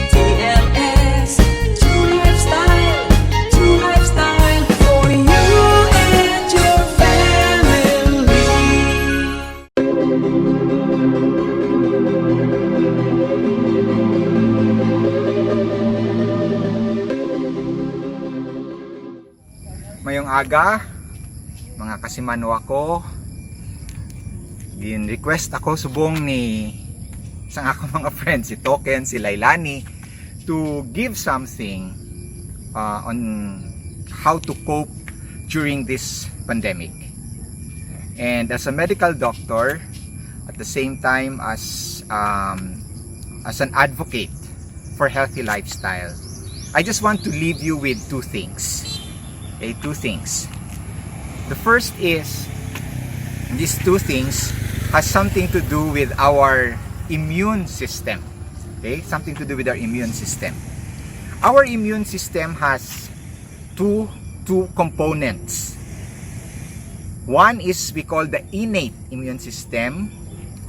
TLS, TrueLifeStyle for you and your family. Mayong aga, mga kasimano ako, gin-request ako subong ni isang ako mga friends, si Token, si Lailani, to give something on how to cope during this pandemic. And as a medical doctor, at the same time as an advocate for healthy lifestyle, I just want to leave you with 2 things. Okay, 2 things. The first is, these 2 things has something to do with our immune system. Okay, something to do with our immune system. Our immune system has two components. One is we call the innate immune system.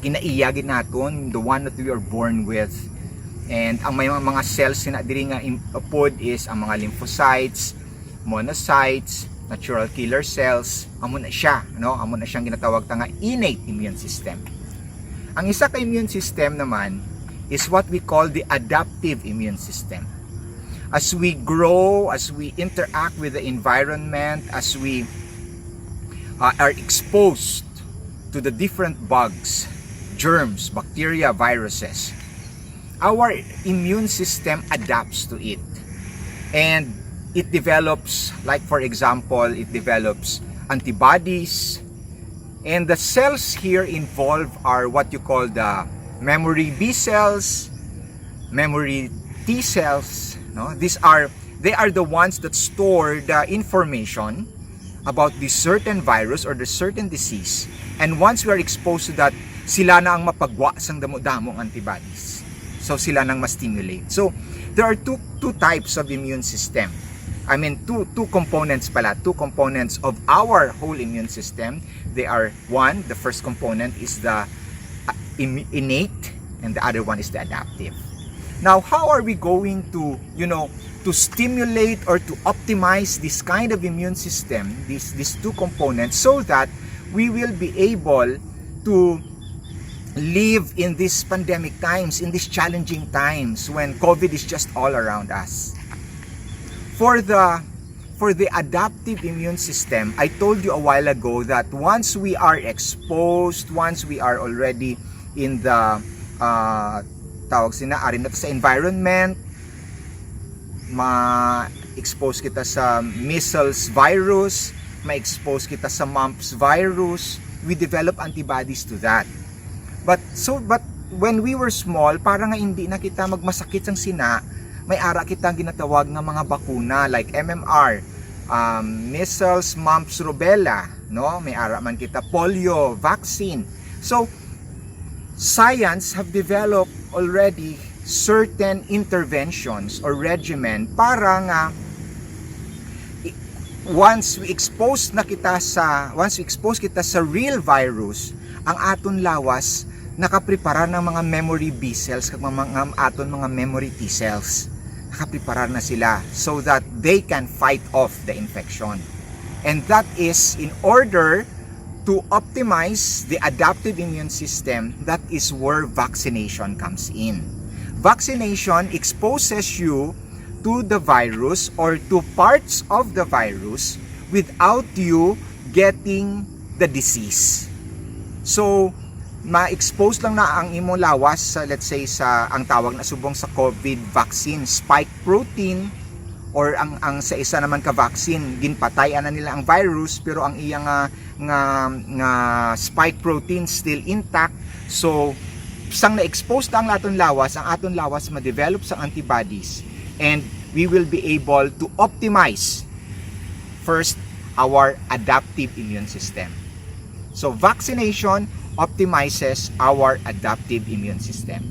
Kinaiyagin naton, the one that we are born with. And ang may mga cells na diri nga pod is ang mga lymphocytes, monocytes, natural killer cells. Amo na siya, no? Amo na siyang ginatawag ta nga innate immune system. Ang isa ka immune system naman is what we call the adaptive immune system. As we grow, as we interact with the environment, as we are exposed to the different bugs, germs, bacteria, viruses, our immune system adapts to it. And it develops, like for example, it develops antibodies. And the cells here involved are what you call the memory B cells, memory T cells. No? They are the ones that store the information about the certain virus or the certain disease. And once we are exposed to that, sila na ang mapagwa sang damo-damong antibodies. So sila nang ma-stimulate. So there are two types of immune system. I mean two components pala, two components of our whole immune system. They are one, the first component is the innate, and the other one is the adaptive. Now, how are we going to, to stimulate or to optimize this kind of immune system, these two components, so that we will be able to live in these pandemic times, in these challenging times when COVID is just all around us? For the adaptive immune system, I told you a while ago that once we are exposed, once we are already in the sa environment, ma-expose kita sa measles virus, ma-expose kita sa mumps virus, we develop antibodies to that. But when we were small, parang nga hindi na kita magmasakit sang sina, may ara kita ginatawag nga mga bakuna like MMR, measles, mumps, rubella, no? May ara man kita polio vaccine. So science have developed already certain interventions or regimen para nga once we expose kita sa real virus, ang aton lawas nakaprepara ng mga memory B cells kag mga aton mga memory T cells. Nakaprepara na sila so that they can fight off the infection. And that is in order to optimize the adaptive immune system. That is where vaccination comes in. Vaccination exposes you to the virus or to parts of the virus without you getting the disease. So, ma-expose lang na ang imong lawas sa, let's say, sa ang tawag na subong sa COVID vaccine, spike protein, or ang sa isa naman ka vaccine, ginpatayan na nila ang virus pero ang iyang nga spike protein still intact. So sang na-expose na ang aton lawas ma-develop sa antibodies, and we will be able to optimize first our adaptive immune system. So vaccination optimizes our adaptive immune system.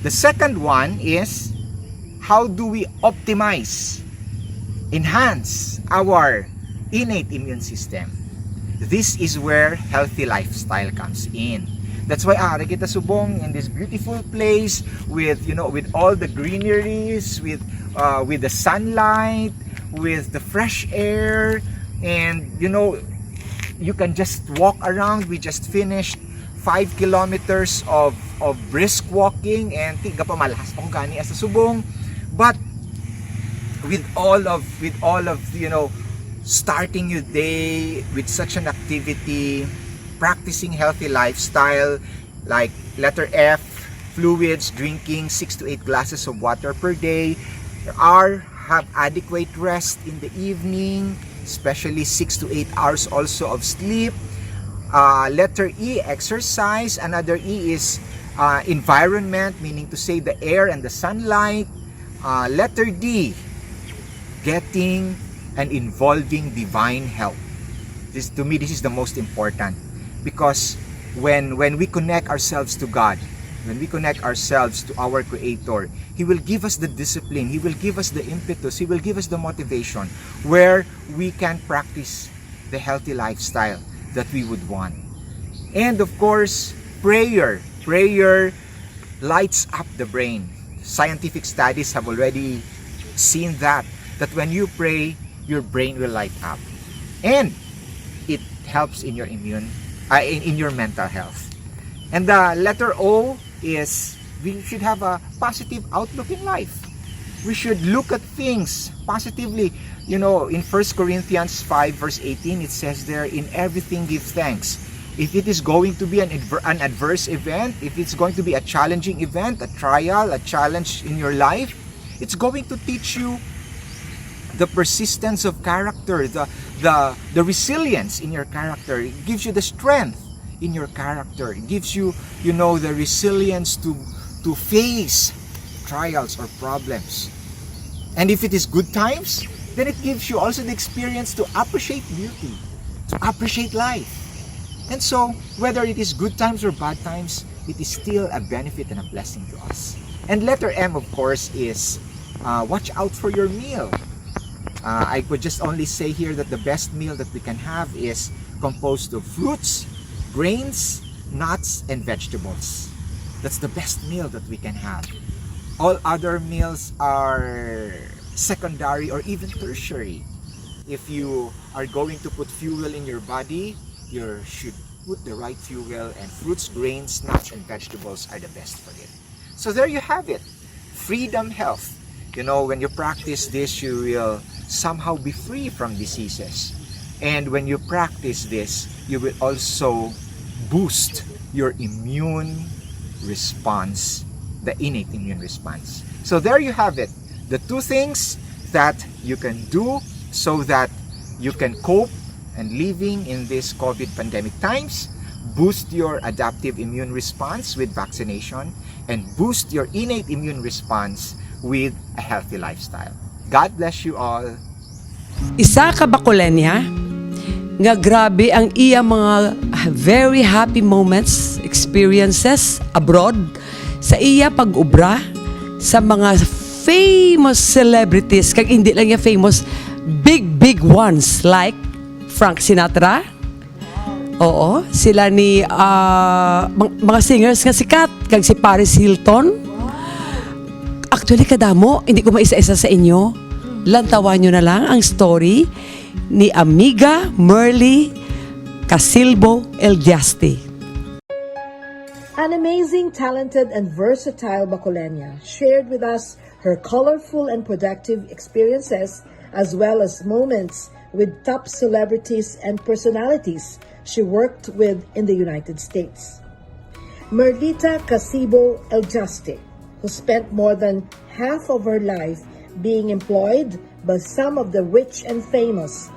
The second one is, how do we enhance our innate immune system? This is where healthy lifestyle comes in. That's why ari kita subong in this beautiful place with all the greeneries, with the sunlight, with the fresh air, and you can just walk around. We just finished 5 kilometers of brisk walking, and tiga pa malahas pang gani sa subong, but with all of starting your day with such an activity, practicing healthy lifestyle like letter F, fluids, drinking 6 to 8 glasses of water per day, have adequate rest in the evening, especially 6 to 8 hours also of sleep. Letter E, exercise. Another E is environment, meaning to say the air and the sunlight. Letter D, getting and involving divine help. To me, this is the most important, because when we connect ourselves to God, when we connect ourselves to our Creator, He will give us the discipline, He will give us the impetus, He will give us the motivation where we can practice the healthy lifestyle. that we would want. And of course, prayer. Prayer lights up the brain. Scientific studies have already seen that when you pray, your brain will light up. And it helps in your in your mental health. And the letter O is we should have a positive outlook in life. We should look at things positively. You know, in 1 Corinthians 5 verse 18, it says there, in everything give thanks. If it is going to be an adverse event, if it's going to be a challenging event, a trial, a challenge in your life, it's going to teach you the persistence of character, the resilience in your character. It gives you the strength in your character. It gives you, you know, the resilience to face trials or problems. And if it is good times, then it gives you also the experience to appreciate beauty, to appreciate life. And so, whether it is good times or bad times, it is still a benefit and a blessing to us. And letter M, of course, is watch out for your meal. I could just only say here that the best meal that we can have is composed of fruits, grains, nuts, and vegetables. That's the best meal that we can have. All other meals are secondary or even tertiary. If you are going to put fuel in your body, you should put the right fuel, and fruits, grains, nuts, and vegetables are the best for it. So there you have it. Freedom health. You know, when you practice this, you will somehow be free from diseases. And when you practice this, you will also boost your immune response, the innate immune response. So there you have it. The two things that you can do so that you can cope and living in this COVID pandemic times. Boost your adaptive immune response with vaccination, and boost your innate immune response with a healthy lifestyle. God bless you all. Isa ka Bacolena nga grabe ang iya mga very happy moments, experiences abroad sa iya pag-ubra sa mga famous celebrities, kag hindi lang yung famous, big ones like Frank Sinatra. Oo, sila ni mga singers nga sikat, kag si Paris Hilton. Actually, kadamo, hindi ko maisa-isa sa inyo. Lantawan nyo na lang ang story ni Amiga Merly Casilbo Eldiasti. An amazing, talented, and versatile Bacolena shared with us her colorful and productive experiences as well as moments with top celebrities and personalities she worked with in the United States. Merlita Casilbo Eldiasti, who spent more than half of her life being employed by some of the rich and famous,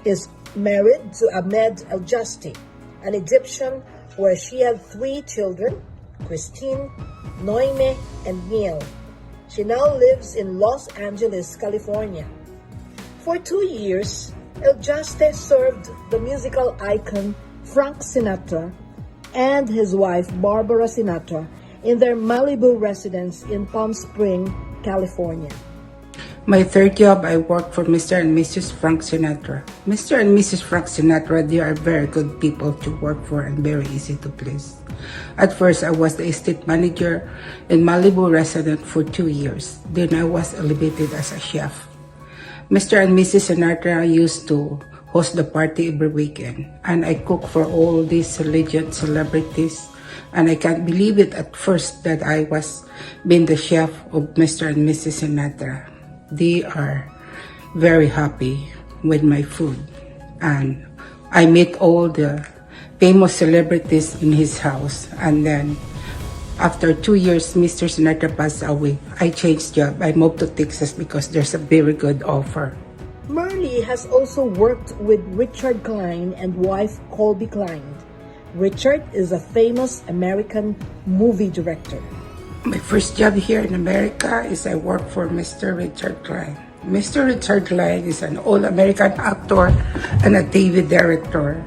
is married to Ahmed Eldiasti, an Egyptian where she had 3 children, Christine, Noime, and Neil. She now lives in Los Angeles, California. For 2 years, Eldiasti served the musical icon Frank Sinatra and his wife Barbara Sinatra in their Malibu residence in Palm Springs, California. My third job, I worked for Mr. and Mrs. Frank Sinatra. Mr. and Mrs. Frank Sinatra, they are very good people to work for and very easy to please. At first, I was the estate manager in Malibu residence for 2 years. Then I was elevated as a chef. Mr. and Mrs. Sinatra used to host the party every weekend, and I cook for all these legend celebrities. And I can't believe it at first that I was being the chef of Mr. and Mrs. Sinatra. They are very happy with my food. And I meet all the famous celebrities in his house. And then after 2 years, Mr. Sinatra passed away. I changed job. I moved to Texas because there's a very good offer. Merly has also worked with Richard Klein and wife Colby Klein. Richard is a famous American movie director. My first job here in America is I work for Mr. Richard Klein. Mr. Richard Klein is an all-American actor and a TV director.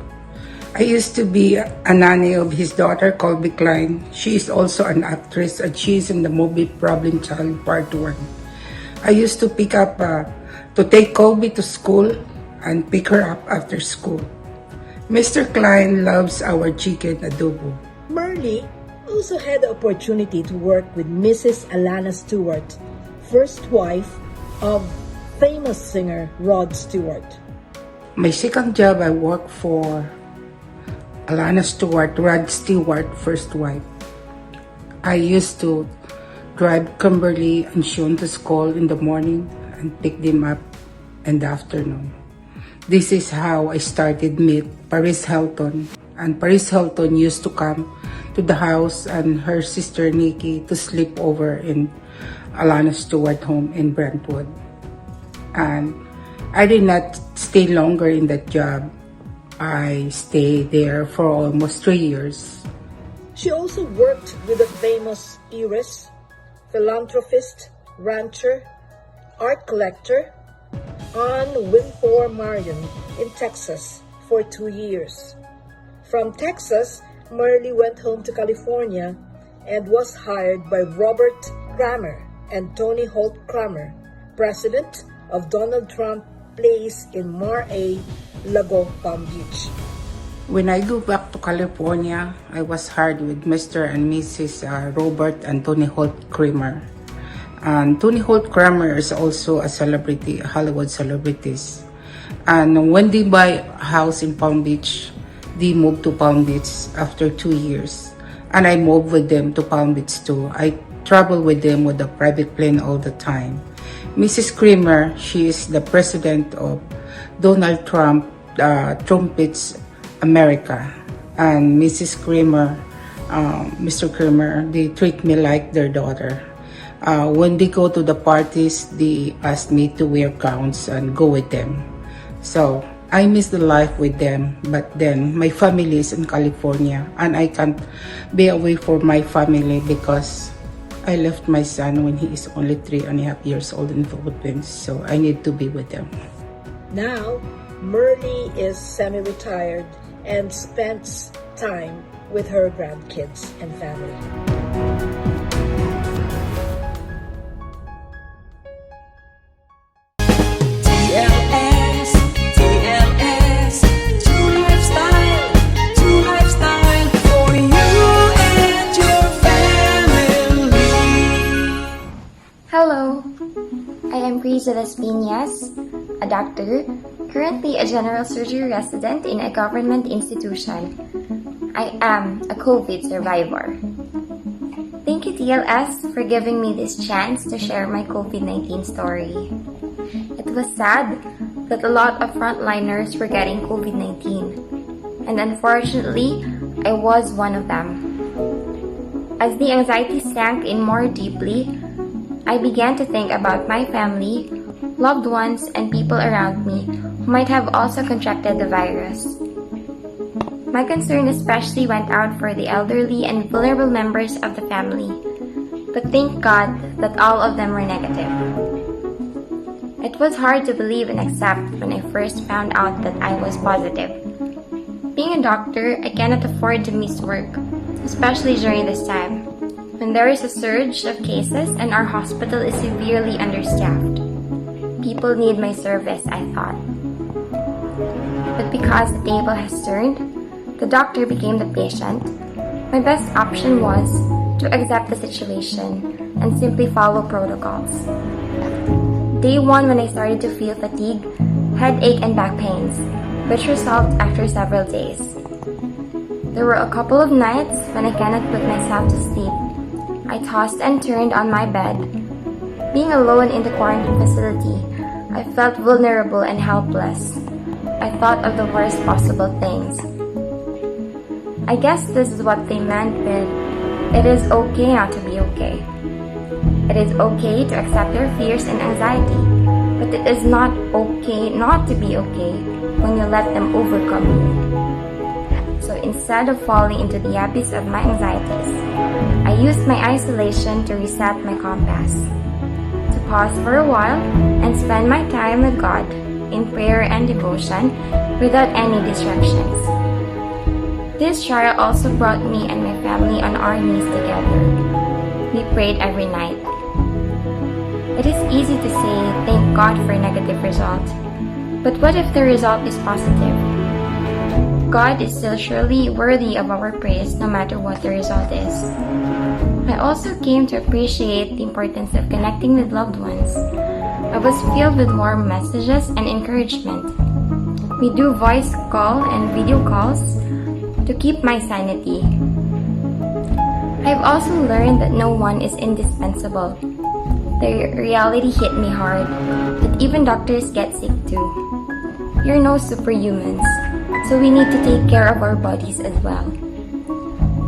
I used to be a nanny of his daughter, Colby Klein. She is also an actress and she is in the movie Problem Child Part 1. I used to pick up, to take Colby to school and pick her up after school. Mr. Klein loves our chicken adobo. Merle also had the opportunity to work with Mrs. Alana Stewart, first wife of famous singer Rod Stewart. My second job, I worked for Alana Stewart, Rod Stewart, first wife. I used to drive Kimberly and Sean to school in the morning and pick them up in the afternoon. This is how I started meet Paris Hilton. And Paris Hilton used to come to the house and her sister Nikki to sleep over in Alana Stewart home in Brentwood. And I did not stay longer in that job. I stayed there for almost 3 years. She also worked with the famous heiress, philanthropist, rancher, art collector, Anne Wintour Marion in Texas for 2 years. From Texas, Merle went home to California and was hired by Robert Kramer and Tony Holt Kramer, president of Donald Trump Place in Mar-a-Lago, Palm Beach. When I go back to California, I was hired with Mr. and Mrs. Robert and Tony Holt Kramer. And Tony Holt Kramer is also a celebrity, a Hollywood celebrities. And when they buy a house in Palm Beach, they moved to Palm Beach after 2 years. And I moved with them to Palm Beach too. I travel with them with a private plane all the time. Mrs. Kramer, she is the president of Donald Trump, Trumpets America. And Mrs. Kramer, Mr. Kramer, they treat me like their daughter. When they go to the parties, they ask me to wear gowns and go with them. So I miss the life with them, but then my family is in California and I can't be away from my family because I left my son when he is only 3.5 years old in the Philippines, so I need to be with them. Now, Merle is semi-retired and spends time with her grandkids and family. TLS, TLS, TrueLifeStyle, TrueLifeStyle for you and your family. Hello, I am Teresa Ledesma, a doctor, currently a general surgery resident in a government institution. I am a COVID survivor. Thank you TLS for giving me this chance to share my COVID-19 story. It was sad that a lot of frontliners were getting COVID-19, and unfortunately, I was one of them. As the anxiety sank in more deeply, I began to think about my family, loved ones, and people around me who might have also contracted the virus. My concern especially went out for the elderly and vulnerable members of the family, but thank God that all of them were negative. It was hard to believe and accept when I first found out that I was positive. Being a doctor, I cannot afford to miss work, especially during this time, when there is a surge of cases and our hospital is severely understaffed. People need my service, I thought. But because the table has turned, the doctor became the patient, my best option was to accept the situation and simply follow protocols. Day 1 when I started to feel fatigue, headache and back pains, which resolved after several days. There were a couple of nights when I cannot put myself to sleep. I tossed and turned on my bed. Being alone in the quarantine facility, I felt vulnerable and helpless. I thought of the worst possible things. I guess this is what they meant with, it is okay not to be okay. It is okay to accept your fears and anxiety, but it is not okay not to be okay when you let them overcome you. So instead of falling into the abyss of my anxieties, I used my isolation to reset my compass, to pause for a while and spend my time with God in prayer and devotion without any distractions. This trial also brought me and my family on our knees together. We prayed every night. It is easy to say, thank God for a negative result. But what if the result is positive? God is still surely worthy of our praise no matter what the result is. I also came to appreciate the importance of connecting with loved ones. I was filled with warm messages and encouragement. We do voice call and video calls to keep my sanity. I've also learned that no one is indispensable. The reality hit me hard, that even doctors get sick too. You're no superhumans, so we need to take care of our bodies as well.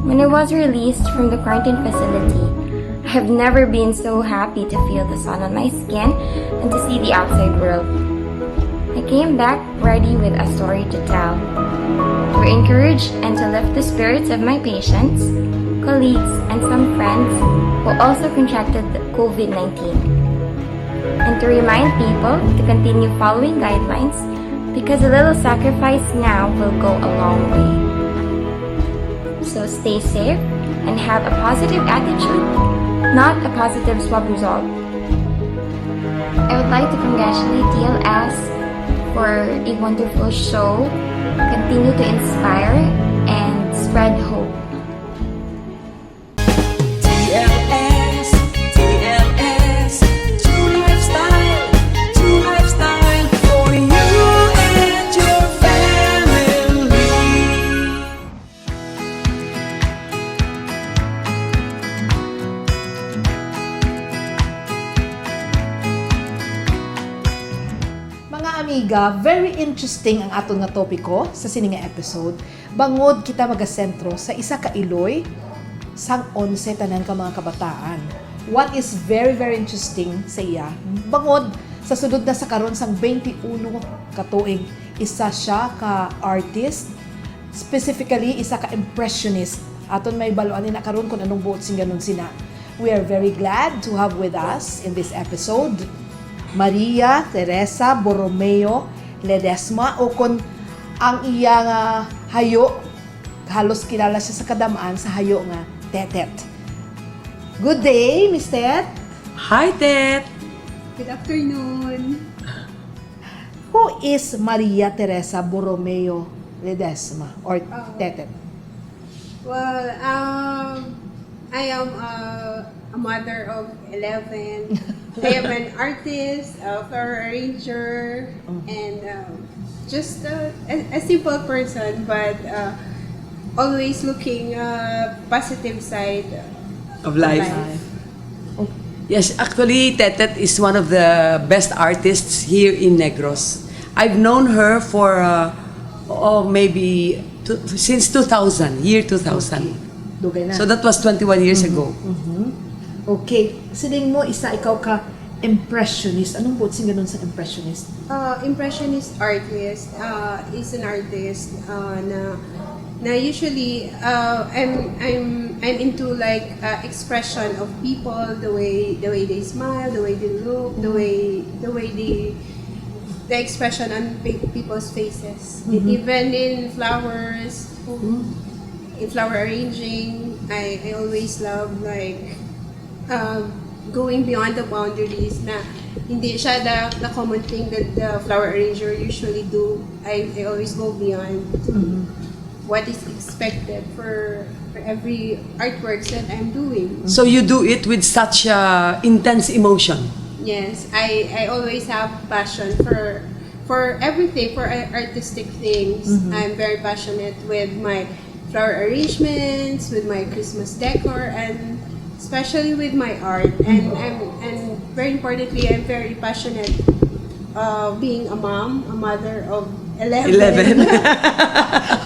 When I was released from the quarantine facility, I have never been so happy to feel the sun on my skin and to see the outside world. I came back ready with a story to tell, to encourage and to lift the spirits of my patients, colleagues, and some friends who also contracted COVID-19, and to remind people to continue following guidelines because a little sacrifice now will go a long way. So stay safe and have a positive attitude, not a positive swab result. I would like to congratulate TLS for a wonderful show. Continue to inspire and spread hope. TLS, TLS, TrueLifeStyle for you and your family. Mga amiga, very interesting ang aton nga topiko sa sini nga episode. Bangod kita magasentro sa isa ka iloy sang 11 tanan ka mga kabataan. What is very very interesting sa iya, bangod sa sudod na sa karon sang 21 katuig, isa siya ka artist, specifically isa ka impressionist. Aton may baluan ni na karon kung anong buot sing ganon sina. We are very glad to have with us in this episode Maria Teresa Borromeo Ledesma, o kung ang iyang hayo, halos kilala siya sa kadamaan sa hayo nga Tetet. Good day, Miss Tet. Hi, Tet. Good afternoon. Who is Maria Teresa Borromeo Ledesma or Tetet? Well, I am a mother of 11. I am an artist, a flower arranger, and just a simple person, but always looking positive side Of life. Yes, actually, Tetet is one of the best artists here in Negros. I've known her for maybe since 2000, year 2000. Dugay na. So that was 21 years ago. Okay. Sining mo, isa ikaw ka impressionist. Anong buot sing ganun sa impressionist? Impressionist artist is an artist na usually I'm into like expression of people, the way they smile, the way they look, the way the expression on people's faces. Even in flowers, in flower arranging, I always love like going beyond the boundaries na hindi siya the common thing that the flower arranger usually do. I always go beyond what is expected for every artworks that I'm doing. So you do it with such intense emotion. Yes, I always have passion for everything, for artistic things. I'm very passionate with my flower arrangements, with my Christmas decor, and especially with my art. And very importantly, I'm very passionate being a mom, a mother of 11.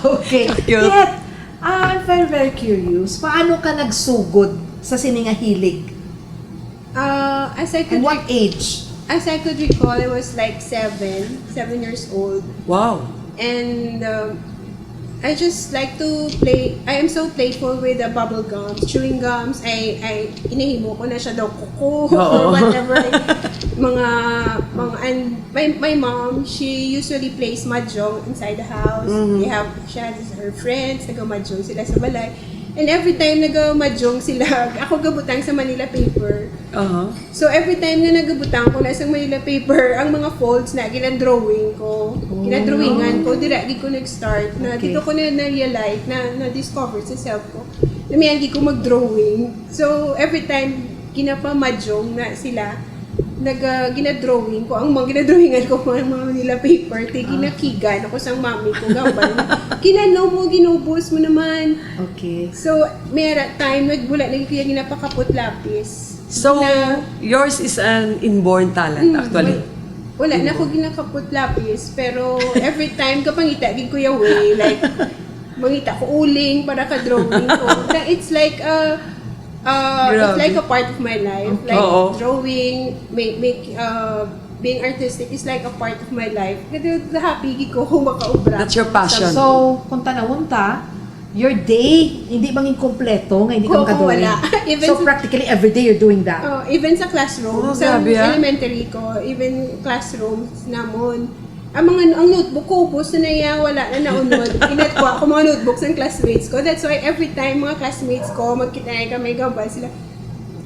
Okay. Yet, I'm very, very curious. Paano ka nagsugod sa sininga hilig? As I could And what age? As I could recall, I was like 7 years old. Wow. And I just like to play. I am so playful with the bubble gums, chewing gums. I inihimo ko na siya daw kuko or whatever. And my mom, she usually plays mahjong inside the house. She has her friends, nag-mahjong sila sa balay. And every time nag-mahjong sila, ako gabutang sa Manila paper. So every time na nagabutang ko na sa Manila paper, ang mga folds na ginadrawing ko, ginadrawingan ko, diragi ko nag-start na dito ko na-realize, na-discover sa self ko. Namiyagi ko mag-drawing. So every time ginapamahjong na sila, ginadrawing ko, ang mga ginadrawingan ko mga Manila paper, ginakigan ako sa mami ko, gambal. Kinanaw mo, ginubos mo naman. Okay. So, mera time, nagbula na kaya ginapakapot lapis. So, yours is an inborn talent actually? Wala na ako ginakapot lapis, pero every time kapangita, gin ko yung way, like, mangita ko uling para ka-drawing ko. It's like it's like a part of my life. Like, drawing, being artistic is like a part of my life. Kasi happy ko kung makaubra. That's your passion. So, kung tanawon ta, your day, hindi bang inkompleto nga hindi ka makadrawing? So, practically every day you're doing that? Even sa classroom, sa elementary ko, even classrooms namon, ang notebook ko, ubos na niya, wala na naunod. Inatwa ako mga notebooks ng classmates ko. That's why every time mga classmates ko, magkita na kami gabal sila,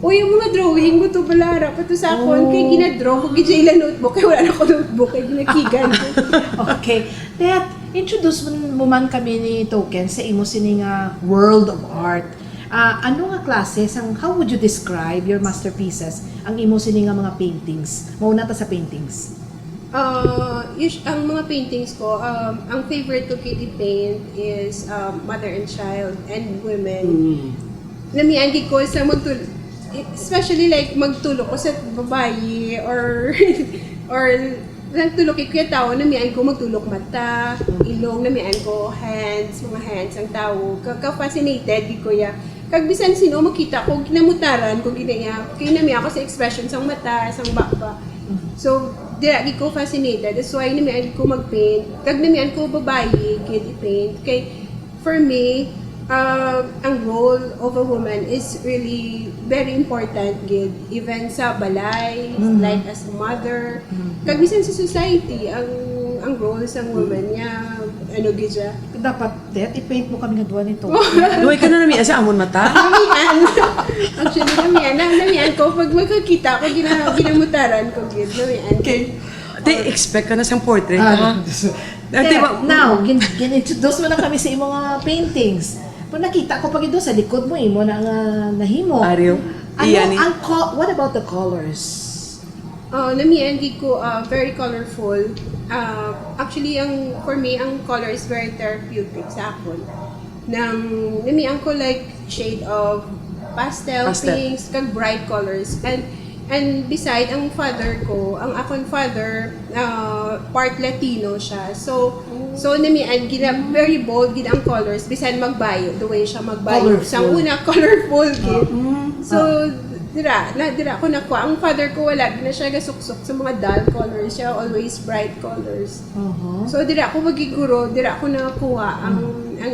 uy, yung mga drawing mo to balara, pato sa akon, kaya ginadraw ko, gijay lang notebook, kaya wala na ako notebook, kaya ginakigan ko. Okay. Tet, introduce mo man kami ni Token sa imo sining world of art. Ano nga klase, how would you describe your masterpieces, ang imo sining mga paintings? Mauna ta sa paintings. Ang mga paintings ko, ang favorite ko paint is mother and child and women. Namiangi ko sa especially like magtulog ko sa babae or nagtulog ko yung tao, namian ko magtulog mata, ilong, namian ko hands, mga hands ang tao. Ka-fascinated ko ya. Kag bisan sino makita ko, ginamutaran ko ginaya. Kaya namian ko sa expressions ang mata, sang baba. So, diragi ko fascinated. That's why namian ko mag-paint. Kag namian ko babae, kid i-paint. Kay, for me, ang role of a woman is really very important, gid. Even sa balay, like as a mother. Kag bisan sa society, ang role sa woman niya, gid siya. Dapat, Tet, i-paint mo kami nga duwa nito. Duway ka na namian sa amon mata? Namian. Actually, namian ko. Pag magkakita ko, ginamutaran ko, gid. Namian. Okay. Expect ka na sa portrait. Now, gin-introduce mo na kami sa imong mga paintings. Pag nakita ko pag ito sa likod mo, imo na nahimo. Ariyo? What about the colors? Namian ko very colorful. Actually, for me, ang color is very therapeutic sa akon. Namian ko like shade of pastel. Pinks, kag bright colors. And beside, ang father ko, ang akong father, part Latino siya. So namian, very bold gid ang colors, bisan magbayo, the way siya magbayo. Sa una, colorful gid. So, dira ko nakuha. Ang father ko wala, na siya gasuksok sa mga dull colors, siya always bright colors. So, dira ko magiguro, dira ko nakuha ang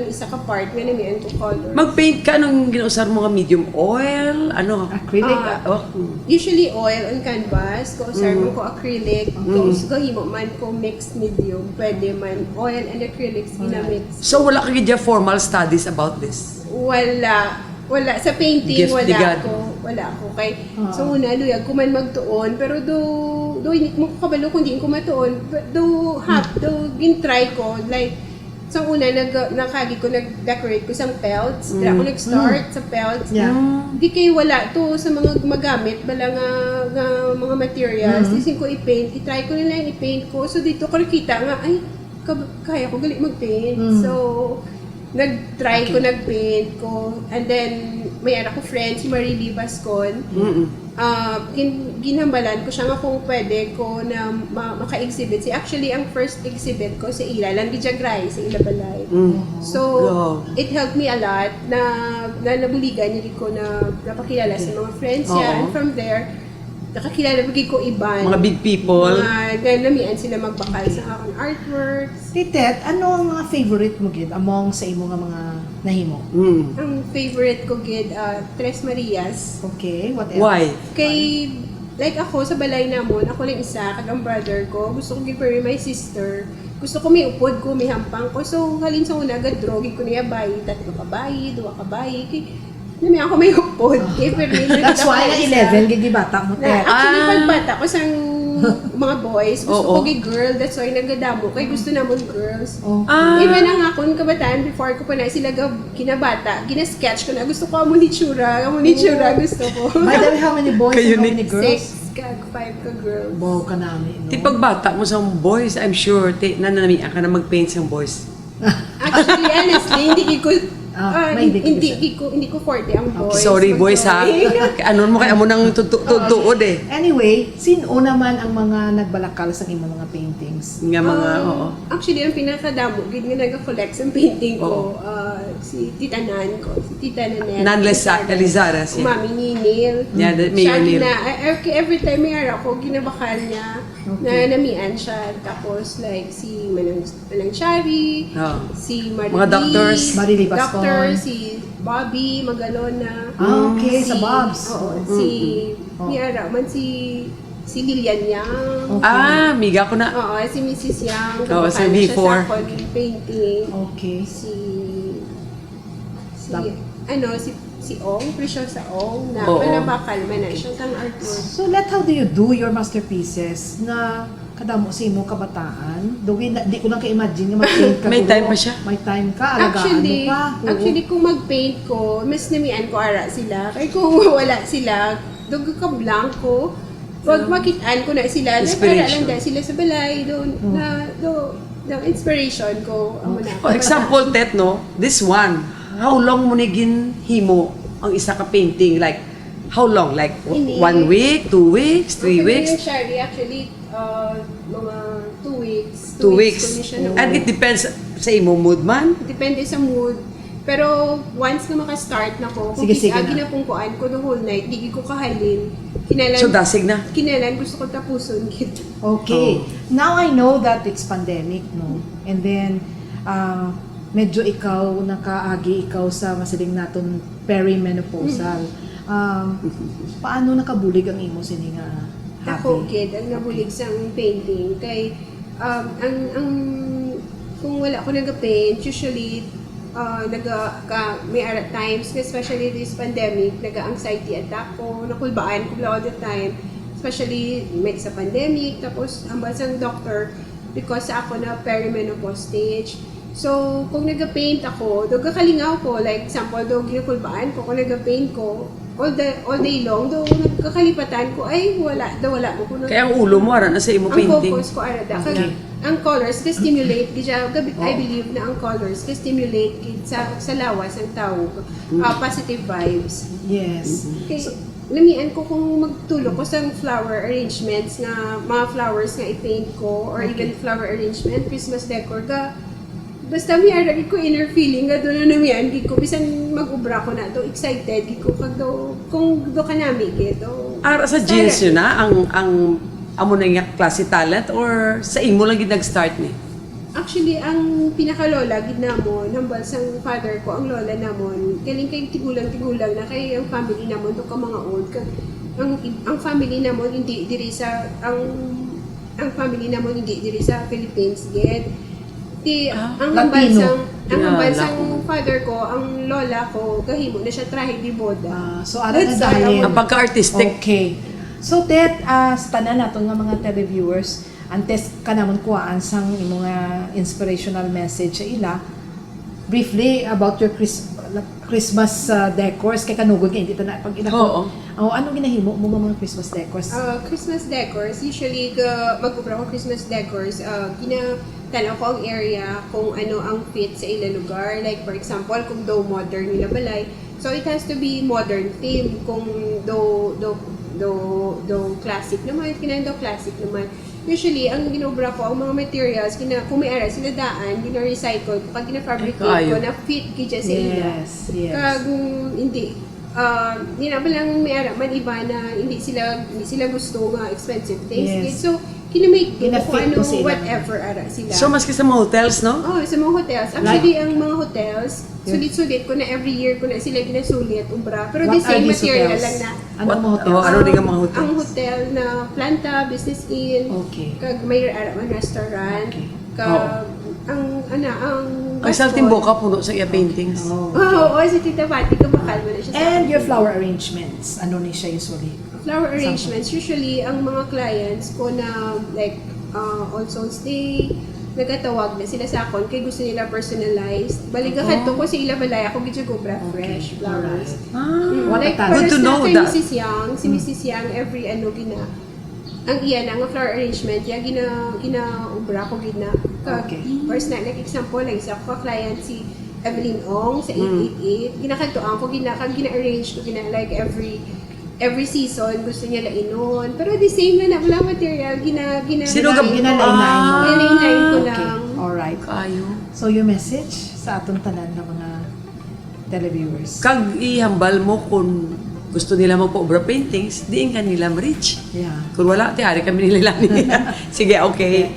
isa ka part nga namian ko colors. Mag-paint ka, anong ginausar mo nga medium oil? Ano? Acrylic? Usually oil on canvas, kausar mo ko acrylic, kahimo man ko mixed medium, pwede man oil and acrylics ginamix. So wala ka gidya formal studies about this? Wala sa painting. Wala ako kay so una luyag ko man magtuon, pero do hindi mo kabalo kung di ko matuon, do gin-try ko like sa una nag-decorate ko sang pelts. Dira ako nag-start sa pelts. Di kay wala to sa mga gumagamit bala nga mga materials. Isin ko i-paint, i-try ko nila i-paint ko. So dito ko nakita nga ay kaya ko gali mag-paint. So nag-try ko, nag-paint ko. And then may anak ko friend si Marily Bascon. Ginambalan ko siya nga kung pwede ko na maka-exhibit. Actually, ang first exhibit ko sa Ila, Langgijagray, sa Ila Balay. So, it helped me a lot na nabuligan niya ko na napakilala sa mga friends niya. And from there, nakakilala ko iban. Mga big people. Mga namian sila magbakal sa akong artworks. Titet, ano ang mga favorite mo gid among sa imo nga mga nahimo? Ang favorite ko gid, Tres Marias. Okay, what else? Why? Kay, like ako sa balay namon, ako lang isa, kag ang brother ko, gusto ko give her my sister. gusto ko may upod ko, may hampang ko. So, halin sa una, agad drogi ko niya bayi. 3 ka bayi, 2 ka bayi. Nami ako may upod. That's why na 11, gigi bata mo. Actually, pagbata ko sang mga boys, gusto ko girl. That's why nagadamo. Kaya gusto namon girls. Even ang akong kabataan, before ko pa na sila kinabata, gina-sketch ko na. Gusto ko amunitsura gusto ko. By the way, how many boys and how many girls? 6 ka, 5 ka girls. Wow ka namin. Ti pagbata mo sa boys, I'm sure, nananamian ka na mag-paint sa boys. Actually, honestly, hindi ko forte ang boys. Sorry boys ha. Ano mo kaya mo nang tuod eh. Anyway, sino naman ang mga nagbalakal sa imong mga paintings? Nga mga, Actually, ang pinakadamo, gid nga nag-collect sa painting ko, si Tita Nan ko, si Tita Nanette. Nan Lizares. Mami Ninil. Yeah, Mayor Neil. Every time may ara ko, ginabakal niya, na namian siya. Tapos like si Manang Chari, si Marily. Mga doctors. Marily Bascon. Si Bobby Magalona. Okay, sa Bobs. Si Miara man si Lilian Yang. Miga ko na. Oo, si Mrs. Yang. Sa V4. Siya sa painting. Okay. Si Ong, Preciosa Ong, na manabakal man na siya sang artwork. So, how do you do your masterpieces na kadamo sa imo kabataan? Di ko lang ka-imagine na mag-paint ka. May time pa siya. May time ka, alagaan mo pa. Actually, kung mag-paint ko, mas namian ko ara sila. Kaya kung wala sila, dugo ka blanco. Pag makitaan ko na sila, nagkara lang dahil sila sa balay, doon, inspiration ko. For example, Tet, no? This one, how long mo niging himo ang isa ka painting? Like, how long? Like, 1 week, 2 weeks, 3 weeks? Actually, mga 2 weeks. 2 weeks. And it depends sa imo mood man? Depende sa mood. Pero once na makastart na ko, kung ginapungkuan ko the whole night, di ko kahalin. So dasig na? Kinalan, gusto ko tapuson. Okay. Now I know that it's pandemic, no? And then, medyo nakaagi ikaw sa masiling naton perimenopausal. Paano nakabulig ang imo sini nga happy? Ako, kid, ang nabulig sa painting. Kay, kung wala ko nag-paint, usually, may times, especially this pandemic, nag-anxiety attack ko, nakulbaan ko all the time, especially sa pandemic, tapos ang basang doctor, because ako na perimenopause stage. So, kung nag-paint ako, nagkakalingaw ko, like example, ginakulbaan ko, kung nag-paint ko, all day long, nagkakalipatan ko, ay wala mo ko. Kaya ang ulo mo, na sa imo painting? Ang focus ko, ang colors ka-stimulate, I believe na ang colors ka-stimulate sa lawas ng tao, positive vibes. Yes. Okay. Lamian ko kung magtulog ko sa flower arrangements nga, mga flowers nga i-paint ko, or even flower arrangement, Christmas decor ka, basta may aragin ko inner feeling nga doon na namiyan, di ko, bisan mag-ubra ko na do excited, di ko kung do ka nami, do. Sa genes yun na, ang amo na nga klase talent, or sa imo lang nag-start ni? Actually, ang pinakalola, gid namon, hambal sang father ko, ang lola namon, kaling kay tigulang na, kay ang family namon, to ka mga old, ang family namon, hindi diri sa, ang family namon, hindi diri sa Philippines, gid. Ang hambansang father ko, ang lola ko, kahimo na siya trahe di boda. So, ara na dahil. Ang pagka-artistic. Okay. So, Tet, sa tanan nato nga mga televiewers, antes ka naman kuhaan sang mga inspirational message sa ila, briefly about your Christmas decors, kay kanugod ka, hindi ito na pag inako. Anong ginahimo mo mga Christmas decors? Christmas decors, usually mag-upra ko Christmas decors, tanaw ko ang area kung ano ang fit sa ilang lugar. Like for example, kung daw modern nila balay, so it has to be modern theme. Kung do classic naman, classic naman. Usually, ang ginobra ko, ang mga materials, kung may ara sila daan, gina-recycle ko, pag gina-fabricate ko, na fit kaya sa ila. Yes. Kag hindi ba lang may ara man iba na hindi sila gusto nga expensive things. Yes. So, kinamake ko Gina-fit ano, ko sila. whatever ara sila. So, maski sa mga hotels, no? Sa mga hotels. Actually, ang mga hotels, sulit-sulit ko na every year ko na sila ginasulit, umbra. Pero the same material lang na. Ano mga hotels? Ano din ang mga hotels? Ang hotel na Planta, Business Inn, kag may ara man restaurant. Ang isang timboka puno sa iya paintings. Oo, si Tita Pati, kumakal mo na siya sa And akin. your flower arrangements, ano ni siya usually? Flower arrangements, usually, ang mga clients ko na like All Souls Day, nagkatawag na sila sa akon kay gusto nila personalized. Baligahan to ko sa ila balay ako gidyo go fresh flowers. Like Good to know that. Si Mrs. Yang every ang iya na nga flower arrangement ya gina-ubra ko gina. First na like example like isa ko client si Evelyn Ong sa 888 ginakantoan ko gina-arrange ko like every season gusto niya lainon. Pero the same na wala material, ginalain ko lang. Alright. So yung message sa atong tanan ng mga televiewers. Kag ihambal mo kung gusto nila magpa-obra paintings, diin ka nila ma-reach. Yeah. Kung wala, tiyari kami nila Sige, okay.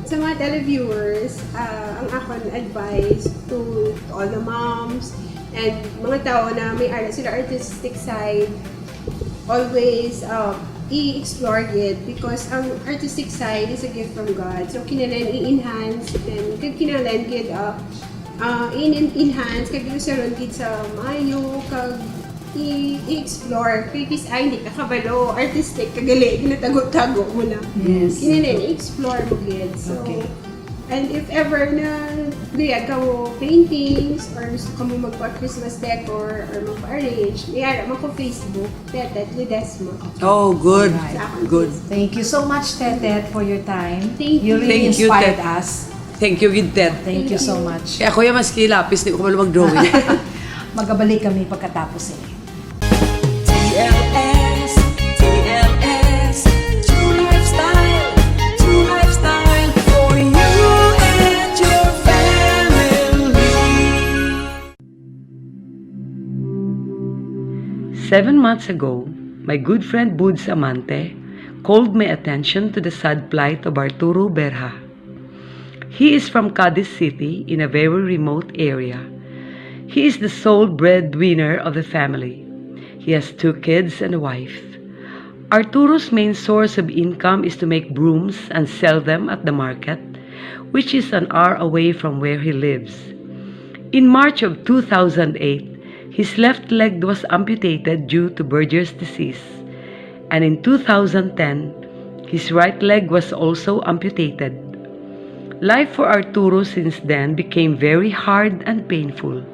Sa mga televiewers, ang akong advice to all the moms and mga tao na may sila artistic side, always i-explore it because ang artistic side is a gift from God. So, kinalan i-enhance and kinalan gid i-enhance kag sa gid sa mayo kag i-explore kay hindi ka kabalo artistic kagali ginatago-tago mo lang. Yes. Kinalan i-explore mo gid. So, and if ever na liya ka mo paintings or gusto ka mo magpa-Christmas decor or magpa-arrange, niyara mo ko Facebook, Teresa Ledesma. Oh, good. Good. Thank you so much, Tetet, for your time. Thank you. You really Thank you, inspired Tet. us. Thank you, Gintet. Thank you so much. Kaya kuya, maski lapis, di ko malo mag-drawing. Magabalik kami pagkatapos TLS, True Lifestyle for you and your family. 7 months ago, my good friend Buds Amante called my attention to the sad plight of Arturo Berha. He is from Cadiz City in a very remote area. He is the sole breadwinner of the family. He has 2 kids and a wife. Arturo's main source of income is to make brooms and sell them at the market, which is an hour away from where he lives. In March of 2008, his left leg was amputated due to Berger's disease, and in 2010, his right leg was also amputated. Life for Arturo since then became very hard and painful,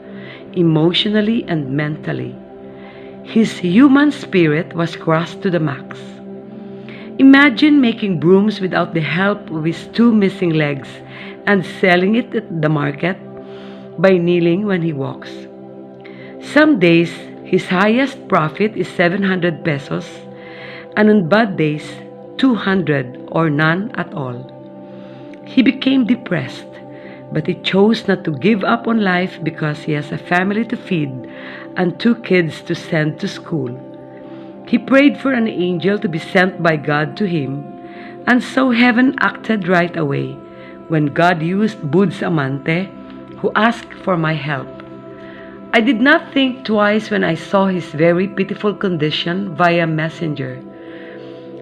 emotionally and mentally. His human spirit was crushed to the max. Imagine making brooms without the help of his 2 missing legs and selling it at the market by kneeling when he walks. Some days, his highest profit is 700 pesos, and on bad days, 200 or none at all. He became depressed, but he chose not to give up on life because he has a family to feed and 2 kids to send to school. He prayed for an angel to be sent by God to him, and so heaven acted right away when God used Buds Amante, who asked for my help. I did not think twice when I saw his very pitiful condition via messenger.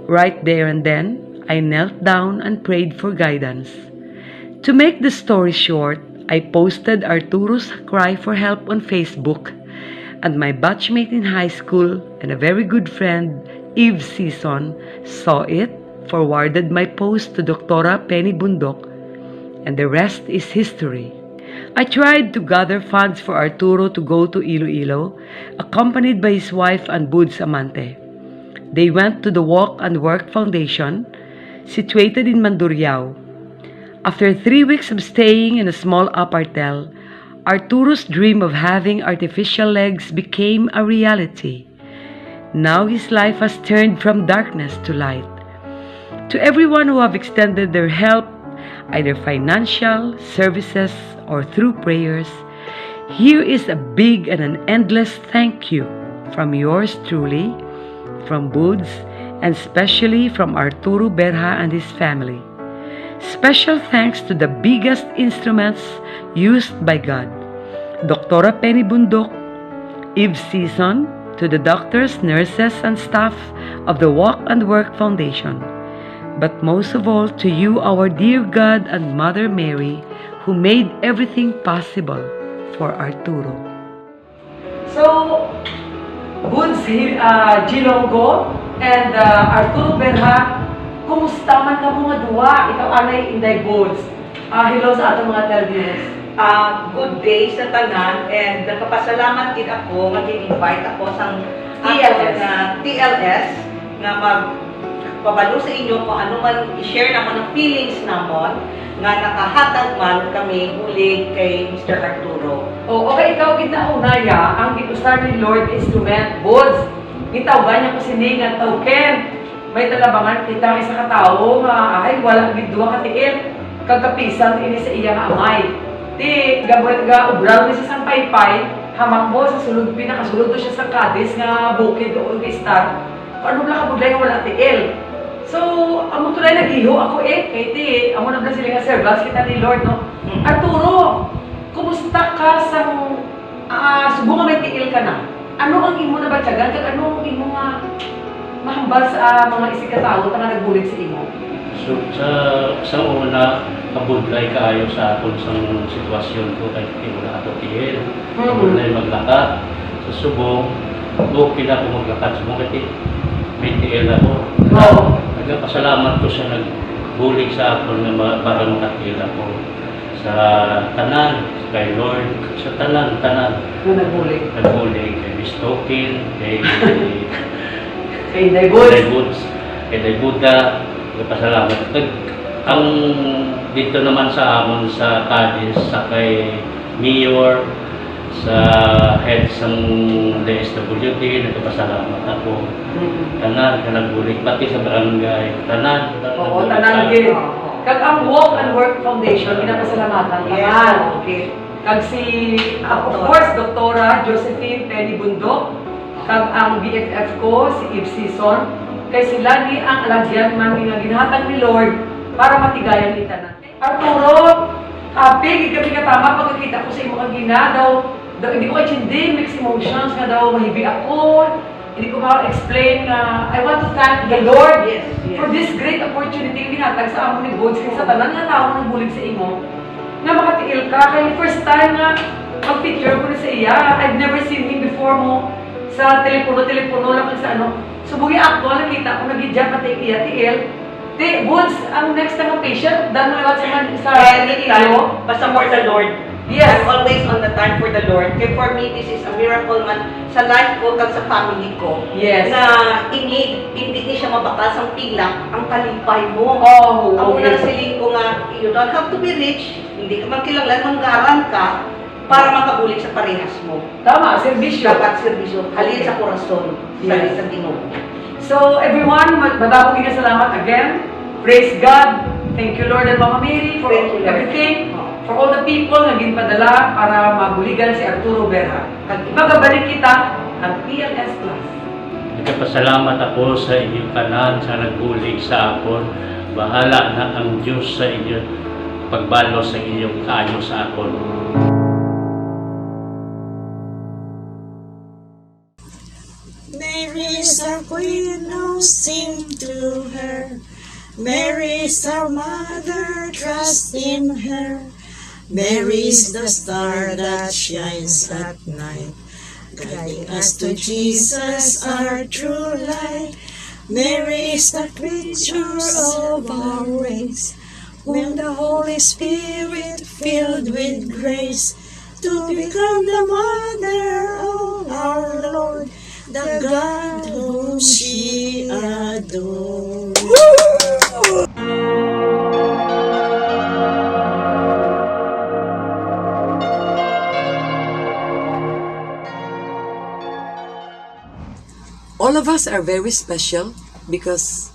Right there and then, I knelt down and prayed for guidance. To make the story short, I posted Arturo's cry for help on Facebook, and my batchmate in high school and a very good friend, Eve Season, saw it, forwarded my post to Dr. Penny Bundok, and the rest is history. I tried to gather funds for Arturo to go to Iloilo, accompanied by his wife and Buds Amante. They went to the Walk and Work Foundation, situated in Mandurriao. After 3 weeks of staying in a small apartel, Arturo's dream of having artificial legs became a reality. Now his life has turned from darkness to light. To everyone who have extended their help, either financial, services, or through prayers, here is a big and an endless thank you from yours truly, from Buds, and especially from Arturo Berha and his family. Special thanks to the biggest instruments used by God, Dr. Penny Bundok, Eve Season, to the doctors, nurses, and staff of the Walk and Work Foundation. but most of all to you, our dear God and Mother Mary, who made everything possible for Arturo. So, Buds Gilonggo and Arturo Berha, kumusta man ka mga duwa? Ikaw anay Inday Buds. Hello sa atong mga televiewers. Good day sa tanan and nagpapasalamat din ako nga invite ako sa TLS nga magpabalo sa inyo kung ano man i-share naman ng feelings namon nga nakahatag man kami huli kay Mr. Arturo. Okay, ikaw ginaunaya ang gitusar ni Lord Instrument Buds. Gitawgan niya ko siningan token. May talabangan kita isa ka tao nga ay wala gid duwa ka tiil kagkapisan ini sa iya nga amay. Di gabot ga ubraw ni sa Paypay, hamak mo sa sulod pinakasulod to siya sa Cadiz nga bukid o nga star. Ano bla ka budlay nga wala tiil. So, amo tulay nagiho ako kay ti amo na bla sila nga servants kita ni Lord no. Arturo, kumusta ka sa subong nga may tiil ka na? Ano ang imo na batyagan kag ano ang imo nga mahambal sa mga isikatawo nga nagbulig sa imo? So, sa una, kabudlay kaayo sa aton sa sitwasyon ko kay wala ato tiil. Kabudlay maglakad. Sa subong, okay na ako maglakad. Subong kasi may tiil ako. Nagpasalamat ko sa nagbulig sa aton na para makatiil ako. Sa tanan, kay Lord, sa tanan. Nagbulig. Nagbulig. Kay Miss Token, kay Inday Buds. Kay Inday Buddha. Nagpasalamat. Ang dito naman sa amon sa Cadiz, sa kay Mayor, sa head ng DSWD, nagpasalamat ako. Tanan, kanagbulig, pati sa barangay. Tanan. Oo, tanan gid. Kag ang Walk and Work Foundation, ginapasalamatan. Tanan. Okay. Kag si, of course, Doktora Josephine Penny Bundok. Kag ang BFF ko, si Eve Season. Kay sila ni ang alagyan man nga ginhatag ni Lord para matigayan ni tanan. Arturo, big kami katama pagkakita ko sa imo kag gina daw hindi ko kay mixed emotions nga daw mahibi ako. Hindi ko ma-explain nga I want to thank the Lord for this great opportunity nga ginhatag sa amon ni Buds kay sa tanan nga tawo nang bulig sa imo. Nga makatiil ka kay first time nga mag-picture ko sa iya. I've never seen him before mo sa telepono lang sa ano. Subugi ako, nakita ko nagidya pati iya tiil. Di, Buds, ang next na patient, dahil mo sa anytime, basta for the Lord. Yes. I'm always on the time for the Lord. Kaya for me, this is a miracle man sa life ko kag sa family ko. Yes. Na hindi siya mabakas ang pilak, ang kalipay mo. Oh, ang unang siling ko nga, you don't have to be rich, hindi ka man kilanglan, manggaran ka, para makabulig sa parehas mo. Tama, serbisyo. Dapat serbisyo. Halin sa korason. Halin sa Ginoo. So, everyone, madamong salamat again. Praise God. Thank you, Lord and Mama Mary, for everything. For all the people na ginpadala para mabuligan si Arturo Berha. At ibagabalik kita ang TLS Plus. Nagpasalamat ako sa inyong kanan sa nagbulig sa akon. Bahala na ang Diyos sa inyo pagbalo sa inyong kaayo sa akon. Mary's our queen, no sing to her. Mary's our mother, trust in her. Mary's the star that shines at night, guiding us to Jesus, our true light. Mary is the creature of our race, when the Holy Spirit filled with grace, to become the mother of our Lord, the God whom she adored. All of us are very special because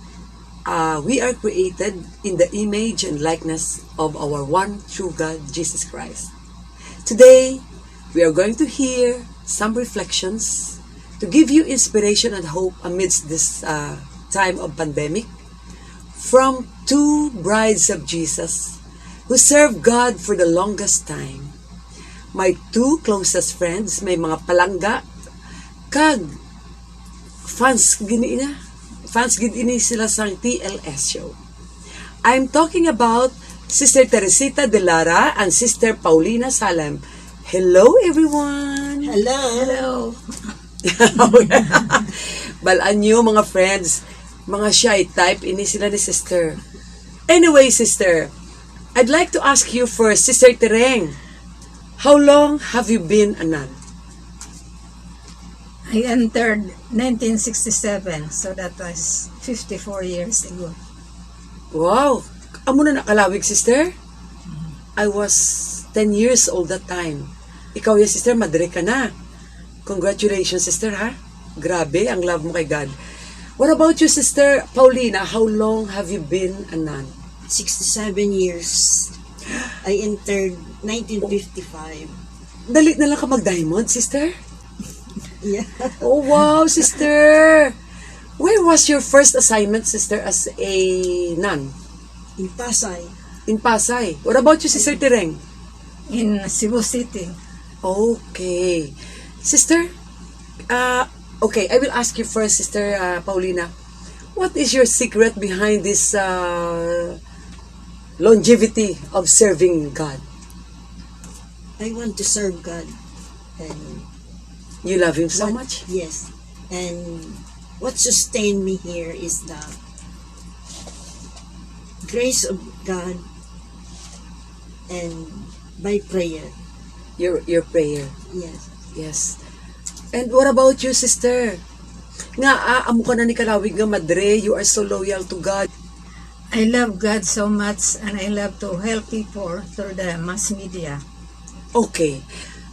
we are created in the image and likeness of our one true God, Jesus Christ. Today, we are going to hear some reflections to give you inspiration and hope amidst this time of pandemic from two brides of Jesus who served God for the longest time. My two closest friends, may mga palangga, kag fans gini sila sa TLS show. I'm talking about Sister Teresita de Lara and Sister Paulina Salem. Hello, everyone! Hello! Balaan nyo, mga friends. Mga shy type, ini sila ni Sister. Anyway, Sister, I'd like to ask you first, Sister Tereng, how long have you been a nun? I entered 1967, so that was 54 years ago. Wow! Amo na nakalawig, Sister? I was 10 years old that time. Ikaw ya, Sister, madre ka na. Congratulations, Sister, ha? Grabe, ang love mo kay God. What about you, Sister Paulina? How long have you been a nun? 67 years. I entered 1955. Dalit na lang ka mag-diamond, Sister? Yeah. Oh, wow, Sister! Where was your first assignment, Sister, as a nun? In Pasay. In Pasay. What about you, Sister Tereng? In Cebu City. Okay. Sister, okay, I will ask you first, Sister Paulina. What is your secret behind this longevity of serving God? I want to serve God. And you love Him so much? Yes. And what sustained me here is the grace of God and by prayer. Your prayer? Yes. Yes. And what about you, Sister? Nga, amo ka na ni kalawig nga madre, you are so loyal to God. I love God so much and I love to help people through the mass media. Okay.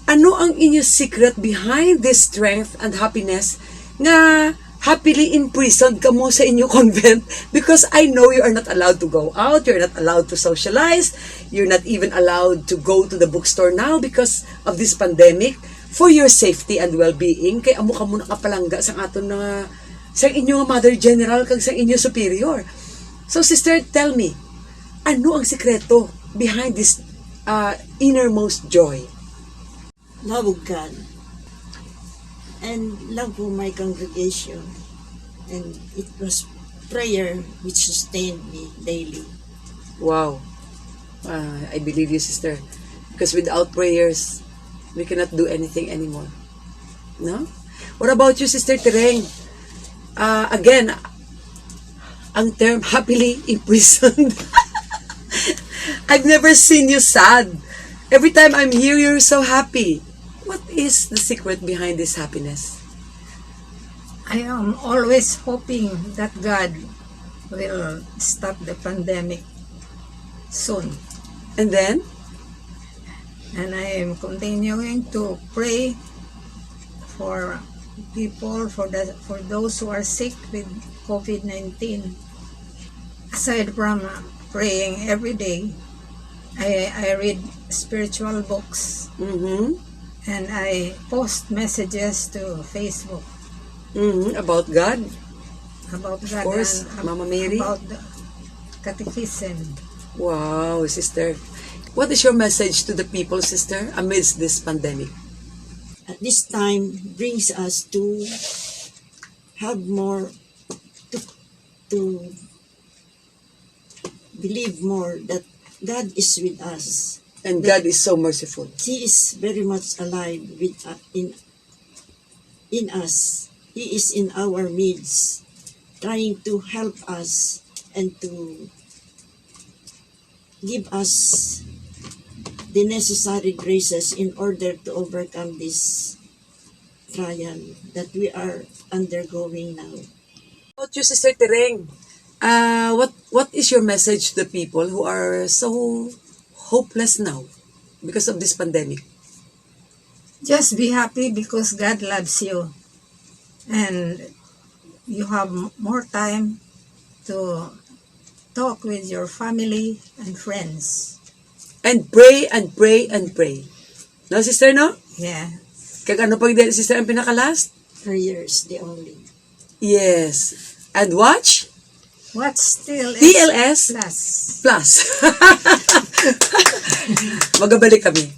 Ano ang inyong secret behind this strength and happiness nga happily imprisoned ka mo sa inyong convent? Because I know you are not allowed to go out, you're not allowed to socialize, you're not even allowed to go to the bookstore now because of this pandemic. For your safety and well-being, kay amo ka muna kapalangga sa aton na sa inyong Mother General kag sa inyong superior. So, Sister, tell me, ano ang sikreto behind this innermost joy? Love of God and love of my congregation, and it was prayer which sustained me daily. Wow. I believe you, Sister, because without prayers we cannot do anything anymore. No? What about you, Sister Tereng? Again, ang term happily imprisoned. I've never seen you sad. Every time I'm here, you're so happy. What is the secret behind this happiness? I am always hoping that God will stop the pandemic soon. And then? And I am continuing to pray for people, for those who are sick with COVID-19. Aside from praying every day, I read spiritual books. Mm-hmm. And I post messages to Facebook. Mm-hmm. About God? About God. Of course, and Mama Mary. About the catechism. Wow, Sister. What is your message to the people, Sister, amidst this pandemic? At this time brings us to have more to believe more that God is with us. And God is so merciful. He is very much alive in us. He is in our midst, trying to help us and to give us the necessary graces in order to overcome this trial that we are undergoing now. What about you, Sister Tereng? What is your message to the people who are so hopeless now because of this pandemic? Just be happy because God loves you. And you have more time to talk with your family and friends. And pray and pray and pray. No, Sister, no? Yeah. Kag ano pag di, Sister, ang pinaka-last? Prayers, the only. Yes. And watch? Watch TLS Plus. Magabalik kami.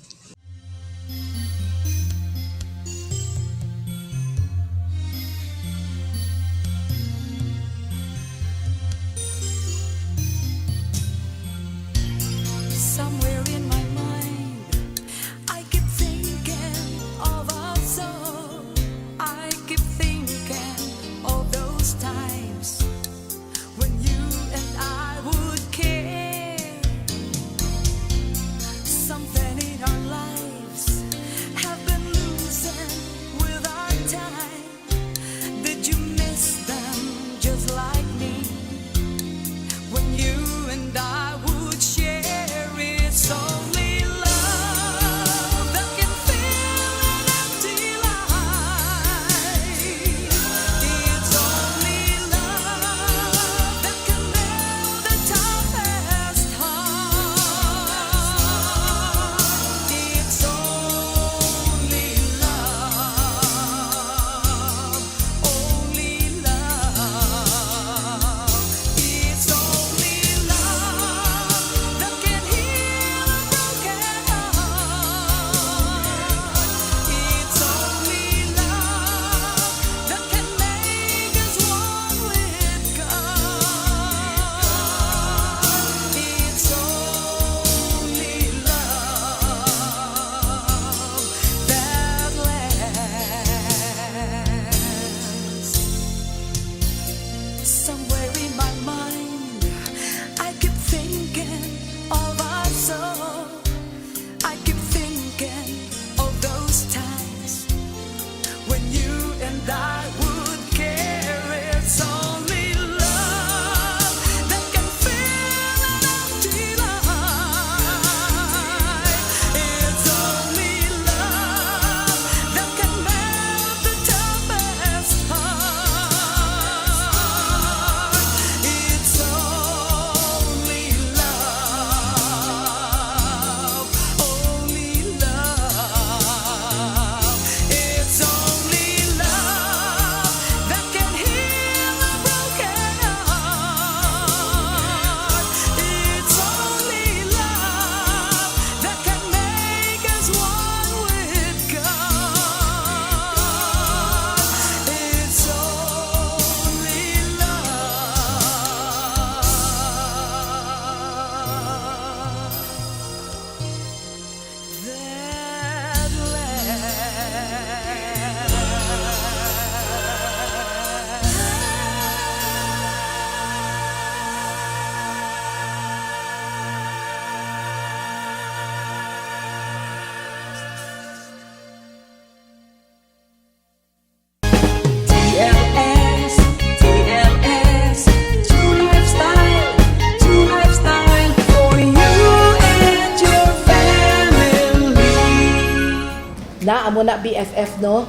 amo na BFF no.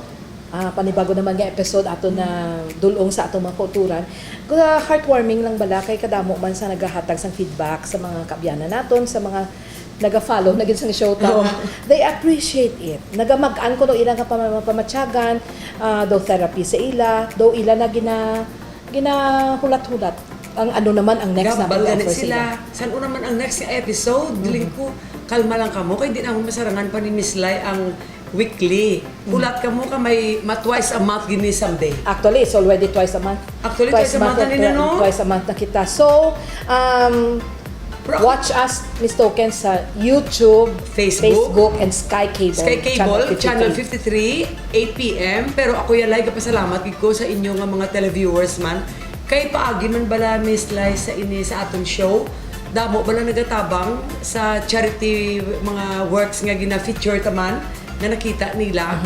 Panibago naman nga episode ato na dulong sa atong mga kulturan. Heartwarming lang bala kay kadamo man sa nagahatag sang feedback sa mga kabyanan naton, sa mga naga-follow na gid sang show ta. They appreciate it. Nagamag-an ko no ilang pamatyagan, do therapy sa ila, do ila na ginahulat-hulat. Ang ano naman ang next na offer sila. San naman ang next episode? Diling ko, kalma lang ka mo. Kaya di naman masarangan pa ni Miss Lai ang weekly. Hulat ka mo ka may twice a month gini someday. Actually, it's already twice a month. Actually, twice a month na nila, no? Twice a month na kita. So, watch us, Miss Token, sa YouTube, Facebook and Sky Cable. Sky Cable, Channel 53, 8 p.m. Pero ako yalay kapasalamat ko sa inyo nga mga televiewers man. Kay paagi man bala Miss Lai sa atong show. Damo bala nagatabang sa charity mga works nga gina-feature taman na nakita nila.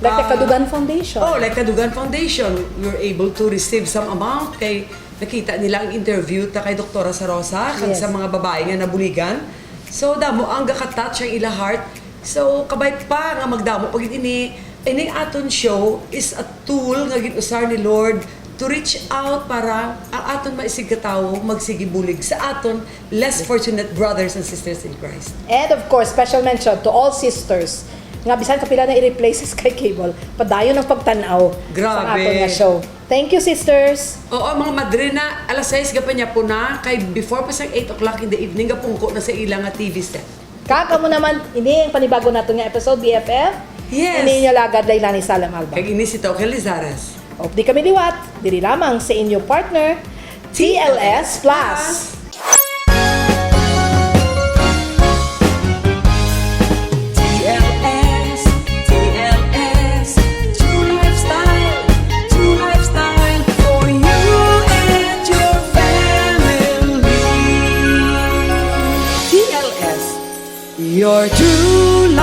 Like the Kadugan Foundation. Oh, like Kadugan Foundation. We were able to receive some amount kay nakita nila ang interview ta kay Doktora Sarosa kag sa mga babae nga nabuligan. So damo ang gaka-touch ang ila heart. So kabay pa nga magdamo pag ini aton show is a tool nga gin-usar ni Lord to reach out para ang aton maisig katawo magsigibulig sa aton less fortunate brothers and sisters in Christ. And of course, special mention to all sisters nga bisan kapila na i-replace sa Sky Cable, padayon ang pagtanaw sa aton nga show. Thank you, sisters. Oo, mga madrina, alas 6 pa niya po na, kay before pa sa 8 o'clock in the evening, gapungko na sa ilang TV set. Kaka mo naman, ini ang panibago nato nga episode, BFF. Yes. Ini nyo lagad Lailani Salam Alba. Kag ini si Hector Gayares. O, di kami liwat, diri lamang sa inyong partner, TLS Plus. TLS, True Lifestyle for you and your family. TLS, your true